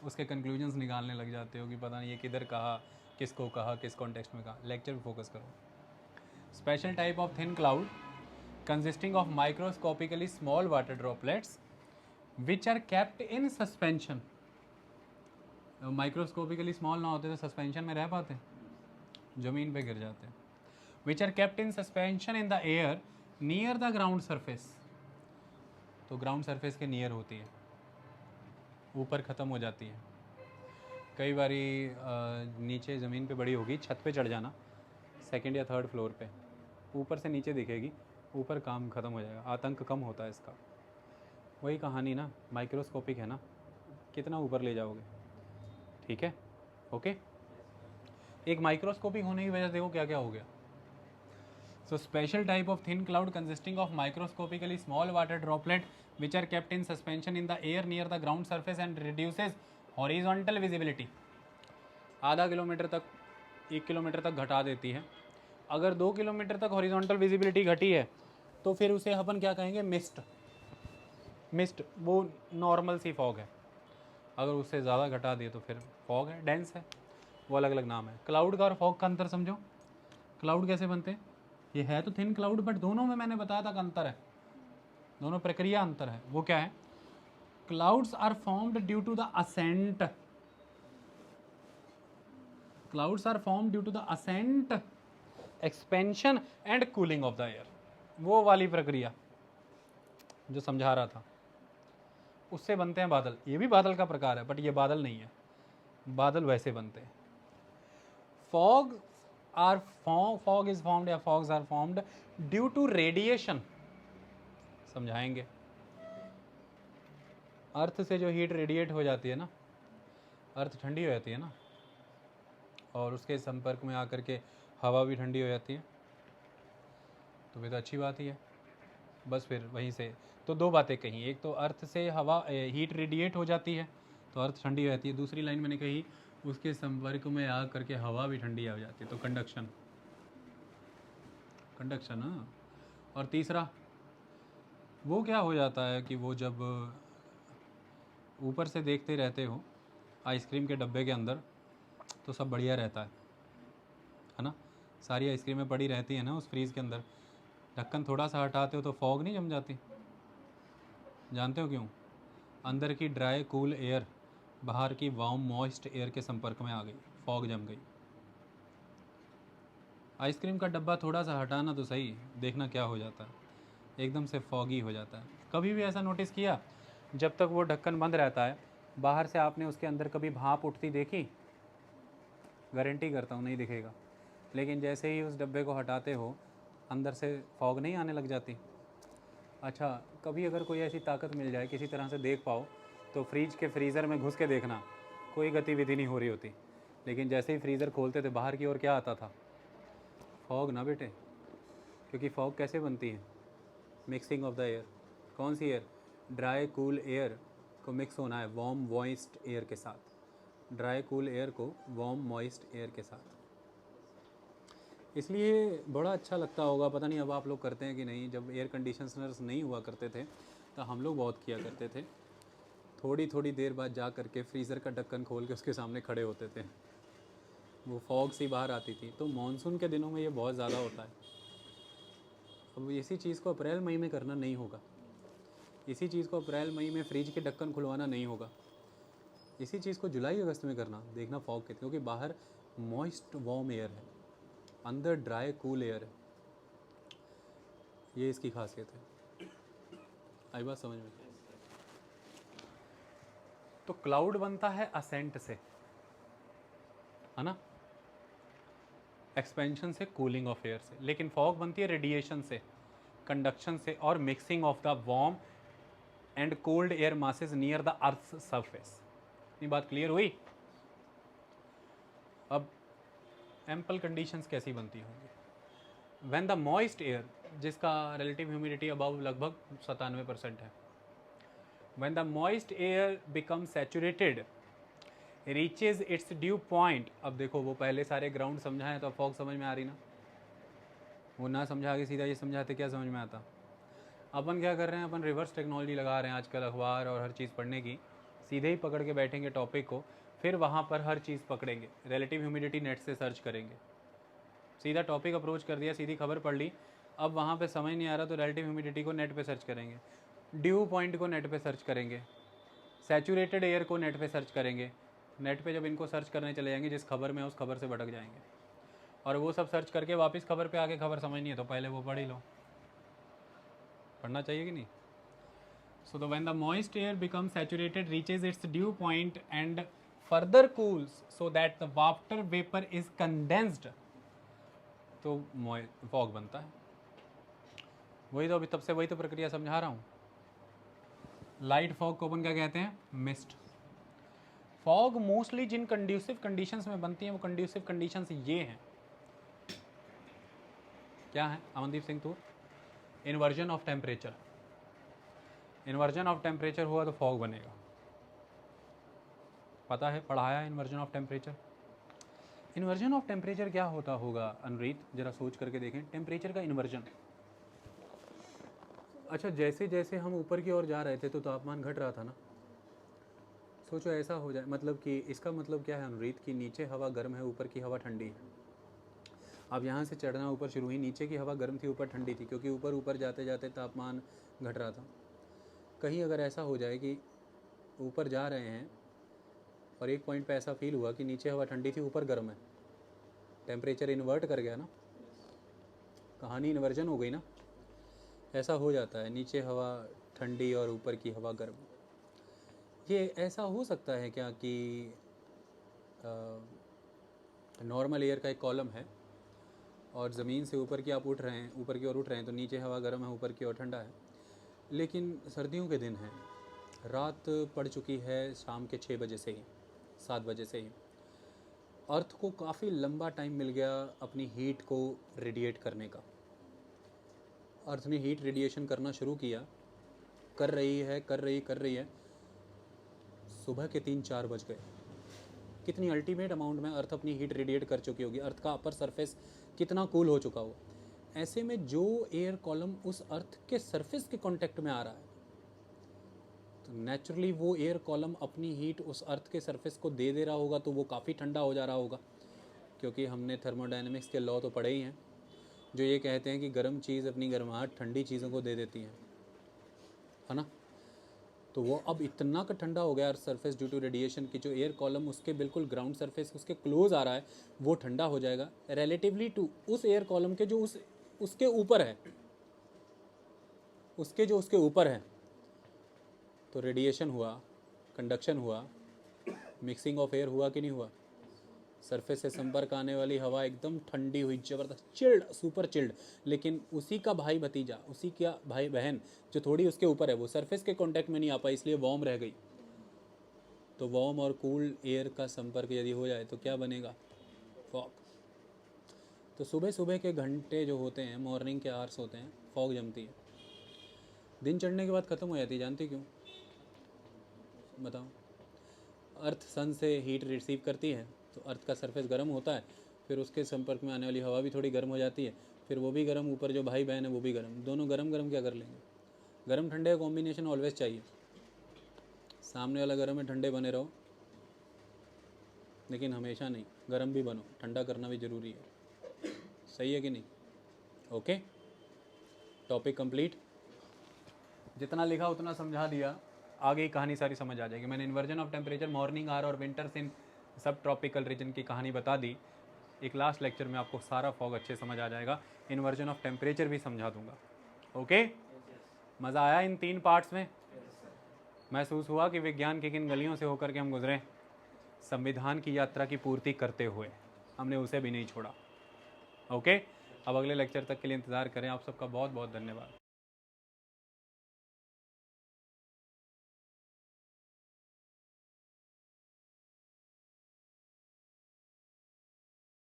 उसके कंक्लूजन्स निकालने लग जाते हो कि पता नहीं ये किधर कहा, किसको कहा, किस कॉन्टेक्स्ट में कहा। लेक्चर पे फोकस करो। Special type of thin cloud consisting of microscopically small water droplets which are kept in suspension. Microscopically small ना होते तो सस्पेंशन में रह पाते, ज़मीन पे गिर जाते। Which are kept in suspension in the air near the ground surface. तो ग्राउंड सरफेस के नियर होती है, ऊपर ख़त्म हो जाती है। कई बारी नीचे ज़मीन पे बड़ी होगी, छत पे चढ़ जाना, सेकंड या थर्ड फ्लोर पे, ऊपर से नीचे दिखेगी, ऊपर काम ख़त्म हो जाएगा, आतंक कम होता है इसका। वही कहानी ना, माइक्रोस्कोपिक है ना, कितना ऊपर ले जाओगे। ठीक है, ओके। एक माइक्रोस्कोपिक होने की वजह से देखो क्या क्या हो गया। So special type of thin cloud consisting of microscopically small water droplet which are kept in suspension in the air near the ground surface and reduces horizontal visibility। आधा किलोमीटर तक, 1 किलोमीटर तक घटा देती है। अगर 2 किलोमीटर तक horizontal visibility घटी है तो फिर उसे अपन क्या कहेंगे, मिस्ट। मिस्ट वो नॉर्मल सी फॉग है। अगर उससे ज़्यादा घटा दिए तो फिर फॉग है, डेंस है, वो अलग अलग नाम है। क्लाउड का और फॉग का अंतर समझो। क्लाउड कैसे बनते हैं, ये है तो थिन क्लाउड, बट दोनों में मैंने बताया था कि अंतर है, दोनों प्रक्रिया अंतर है। वो क्या है, clouds are formed due to the ascent, clouds are formed due to the ascent, expansion and cooling of the air. वो वाली प्रक्रिया जो समझा रहा था, उससे बनते हैं बादल। ये भी बादल का प्रकार है, बट ये बादल नहीं है, बादल वैसे बनते हैं। फॉग इज फॉर्म्ड या fogs are formed due to radiation, समझाएंगे। अर्थ से जो हीट रेडिएट हो जाती है ना, अर्थ ठंडी हो जाती है ना, और उसके संपर्क में आकर के हवा भी ठंडी हो जाती है, तो वे तो अच्छी बात ही है। बस फिर वहीं से तो दो बातें कही, एक तो अर्थ से हवा हीट रेडिएट हो जाती है तो अर्थ ठंडी हो जाती है, दूसरी लाइन मैंने कही उसके संपर्क में आ करके हवा भी ठंडी हो जाती है, तो कंडक्शन, कंडक्शन। हाँ, और तीसरा वो क्या हो जाता है कि वो जब ऊपर से देखते रहते हो आइसक्रीम के डब्बे के अंदर तो सब बढ़िया रहता है ना, सारी आइसक्रीमें पड़ी रहती है ना उस फ्रीज़ के अंदर, ढक्कन थोड़ा सा हटाते हो तो फॉग नहीं जम जाती। जानते हो क्यों, अंदर की ड्राई कूल एयर बाहर की वार्म मॉइस्ट एयर के संपर्क में आ गई, फॉग जम गई। आइसक्रीम का डब्बा थोड़ा सा हटाना तो सही, देखना क्या हो जाता है, एकदम से फॉगी हो जाता है। कभी भी ऐसा नोटिस किया, जब तक वो ढक्कन बंद रहता है बाहर से आपने उसके अंदर कभी भाप उठती देखी? गारंटी करता हूँ नहीं दिखेगा। लेकिन जैसे ही उस डब्बे को हटाते हो अंदर से फॉग नहीं आने लग जाती। अच्छा, कभी अगर कोई ऐसी ताकत मिल जाए, किसी तरह से देख पाओ, तो फ्रिज के फ्रीज़र में घुस के देखना, कोई गतिविधि नहीं हो रही होती, लेकिन जैसे ही फ्रीज़र खोलते थे बाहर की ओर क्या आता था, फॉग ना बेटे, क्योंकि फॉग कैसे बनती है? Mixing of the air. कौन सी एयर? ड्राई कूल एयर को मिक्स होना है वार्म मॉइस्ट एयर के साथ। ड्राई कूल एयर को वार्म मॉइस्ट एयर के साथ। इसलिए बड़ा अच्छा लगता होगा, पता नहीं अब आप लोग करते हैं कि नहीं। जब एयर कंडीशनर्स नहीं हुआ करते थे तो हम लोग बहुत किया करते थे। थोड़ी थोड़ी देर बाद जा करके फ्रीज़र का ढक्कन खोल के उसके सामने खड़े होते थे, वो फॉग सी बाहर आती थी। तो मानसून के दिनों में ये बहुत ज़्यादा होता है। अब इसी चीज़ को अप्रैल मई में करना नहीं होगा। इसी चीज़ को अप्रैल मई में फ्रिज के ढक्कन खुलवाना नहीं होगा। इसी चीज़ को जुलाई अगस्त में करना, देखना फॉग के, क्योंकि बाहर मॉइस्ट वार्म एयर है, अंदर ड्राई कूल एयर है। ये इसकी खासियत है। आई बात समझ में? तो क्लाउड बनता है असेंट से, है ना, एक्सपेंशन से, कूलिंग ऑफ एयर से। लेकिन फॉग बनती है रेडिएशन से, कंडक्शन से और mixing of the warm and cold air masses near the earth surface. ये बात क्लियर हुई? अब एम्पल कंडीशंस कैसी बनती होंगी? व्हेन द मॉइस्ट एयर, जिसका रिलेटिव ह्यूमिडिटी अबाव लगभग 97% है, when the moist air become saturated reaches it's due point. अब देखो, वो पहले सारे ग्राउंड समझाएं तो फॉग समझ में आ रही ना, वो ना समझा के सीधा ये समझाते क्या समझ में आता? अपन क्या कर रहे हैं, अपन रिवर्स टेक्नोलॉजी लगा रहे हैं आजकल, अखबार और हर चीज़ पढ़ने की। सीधे ही पकड़ के बैठेंगे टॉपिक को, फिर वहाँ पर हर चीज़ पकड़ेंगे। रिलेटिव ह्यूमिडिटी नेट से सर्च करेंगे, सीधा टॉपिक अप्रोच कर दिया, सीधी खबर पढ़ ली। अब वहाँ पे समझ नहीं आ रहा तो रिलेटिव ह्यूमिडिटी को नेट पे सर्च करेंगे, ड्यू पॉइंट को नेट पे सर्च करेंगे, सैचुरेटेड एयर को नेट पे सर्च करेंगे। नेट पे जब इनको सर्च करने चले जाएंगे, जिस खबर में उस खबर से भटक जाएंगे। और वो सब सर्च करके वापस खबर पे आके खबर समझनी है तो पहले वो पढ़ ही लो। पढ़ना चाहिए कि नहीं? So the when the moist air becomes saturated, reaches its dew point and further cools so that the water vapor is condensed, तो फॉग बनता है। वही तो अभी तब से वही तो प्रक्रिया समझा रहा हूँ। लाइट फॉग को अपन क्या कहते हैं? मिस्ट। फॉग मोस्टली जिन कंड्यूसिव कंडीशंस में बनती हैं वो कंड्यूसिव कंडीशंस ये हैं। क्या है अमनदीप सिंह? तो inversion of temperature. Inversion of temperature हुआ तो फॉग बनेगा। पता है, पढ़ाया है inversion of temperature. Inversion of temperature क्या होता होगा अनरीत? जरा सोच करके देखें, टेम्परेचर का इन्वर्जन। अच्छा, जैसे जैसे हम ऊपर की ओर जा रहे थे तो तापमान घट रहा था ना। सोचो ऐसा हो जाए, मतलब कि इसका मतलब क्या है अनरीत, कि नीचे हवा गर्म है, ऊपर की हवा ठंडी है। अब यहाँ से चढ़ना ऊपर शुरू हुई, नीचे की हवा गर्म थी, ऊपर ठंडी थी, क्योंकि ऊपर ऊपर जाते जाते तापमान घट रहा था। कहीं अगर ऐसा हो जाए कि ऊपर जा रहे हैं और एक पॉइंट पे ऐसा फील हुआ कि नीचे हवा ठंडी थी, ऊपर गर्म है, टेम्परेचर इन्वर्ट कर गया ना, कहानी इन्वर्जन हो गई ना। ऐसा हो जाता है, नीचे हवा ठंडी और ऊपर की हवा गर्म। ये ऐसा हो सकता है क्या कि नॉर्मल एयर का एक कॉलम है और ज़मीन से ऊपर की आप उठ रहे हैं, ऊपर की ओर उठ रहे हैं, तो नीचे हवा गर्म है, ऊपर की ओर ठंडा है। लेकिन सर्दियों के दिन हैं, रात पड़ चुकी है शाम के 6 बजे से ही, 7 बजे से ही। अर्थ को काफ़ी लंबा टाइम मिल गया अपनी हीट को रेडिएट करने का। अर्थ ने हीट रेडिएशन करना शुरू किया, कर रही है। सुबह के 3-4 बज गए। कितनी अल्टीमेट अमाउंट में अर्थ अपनी हीट रेडिएट कर चुकी होगी, अर्थ का अपर सरफेस कितना कूल हो चुका हो। ऐसे में जो एयर कॉलम उस अर्थ के सरफेस के कांटेक्ट में आ रहा है, तो नेचुरली वो एयर कॉलम अपनी हीट उस अर्थ के सरफेस को दे रहा होगा, तो वो काफ़ी ठंडा हो जा रहा होगा। क्योंकि हमने थर्मोडायनेमिक्स के लॉ तो पढ़े ही हैं, जो ये कहते हैं कि गर्म चीज़ अपनी गर्माहट ठंडी चीज़ों को दे देती है ना। तो वो अब इतना का ठंडा हो गया earth surface due to radiation की जो एयर कॉलम उसके बिल्कुल ग्राउंड सरफेस उसके क्लोज आ रहा है, वो ठंडा हो जाएगा रिलेटिवली टू उस एयर कॉलम के जो उसके ऊपर है, उसके ऊपर है। तो रेडिएशन हुआ, कंडक्शन हुआ, मिक्सिंग ऑफ एयर हुआ कि नहीं हुआ? सरफेस से संपर्क आने वाली हवा एकदम ठंडी हुई, ज़बरदस्त, चिल्ड, सुपर चिल्ड। लेकिन उसी का भाई भतीजा, उसी का भाई बहन जो थोड़ी उसके ऊपर है, वो सरफेस के कांटेक्ट में नहीं आ पाई, इसलिए वार्म रह गई। तो वार्म और कूल एयर का संपर्क यदि हो जाए तो क्या बनेगा? फॉग। तो सुबह सुबह के घंटे जो होते हैं, मॉर्निंग के आवर्स होते हैं, फॉग जमती है, दिन चढ़ने के बाद ख़त्म हो जाती है। जानती क्यों? बताओ। अर्थ सन से हीट रिसीव करती है, तो अर्थ का सरफेस गर्म होता है, फिर उसके संपर्क में आने वाली हवा भी थोड़ी गर्म हो जाती है, फिर वो भी गर्म, ऊपर जो भाई बहन है वो भी गर्म, दोनों गर्म गर्म क्या कर लेंगे? गर्म ठंडे का कॉम्बिनेशन ऑलवेज चाहिए। सामने वाला गर्म है, ठंडे बने रहो, लेकिन हमेशा नहीं, गर्म भी बनो, ठंडा करना भी ज़रूरी है। सही है कि नहीं? Okay, topic complete. जितना लिखा उतना समझा दिया, आगे की कहानी सारी समझ आ जाएगी। मैंने inversion of temperature, morning hour और winters in subtropical reason की कहानी बता दी। एक लास्ट लेक्चर में आपको सारा फॉग अच्छे समझ आ जाएगा, इन्वर्जन ऑफ टेम्परेचर भी समझा दूंगा। ओके, मज़ा आया इन 3 पार्ट्स में? महसूस हुआ कि विज्ञान की किन गलियों से होकर के हम गुजरे, संविधान की यात्रा की पूर्ति करते हुए हमने उसे भी नहीं छोड़ा। ओके, अब अगले लेक्चर तक के लिए इंतज़ार करें। आप सबका बहुत बहुत धन्यवाद।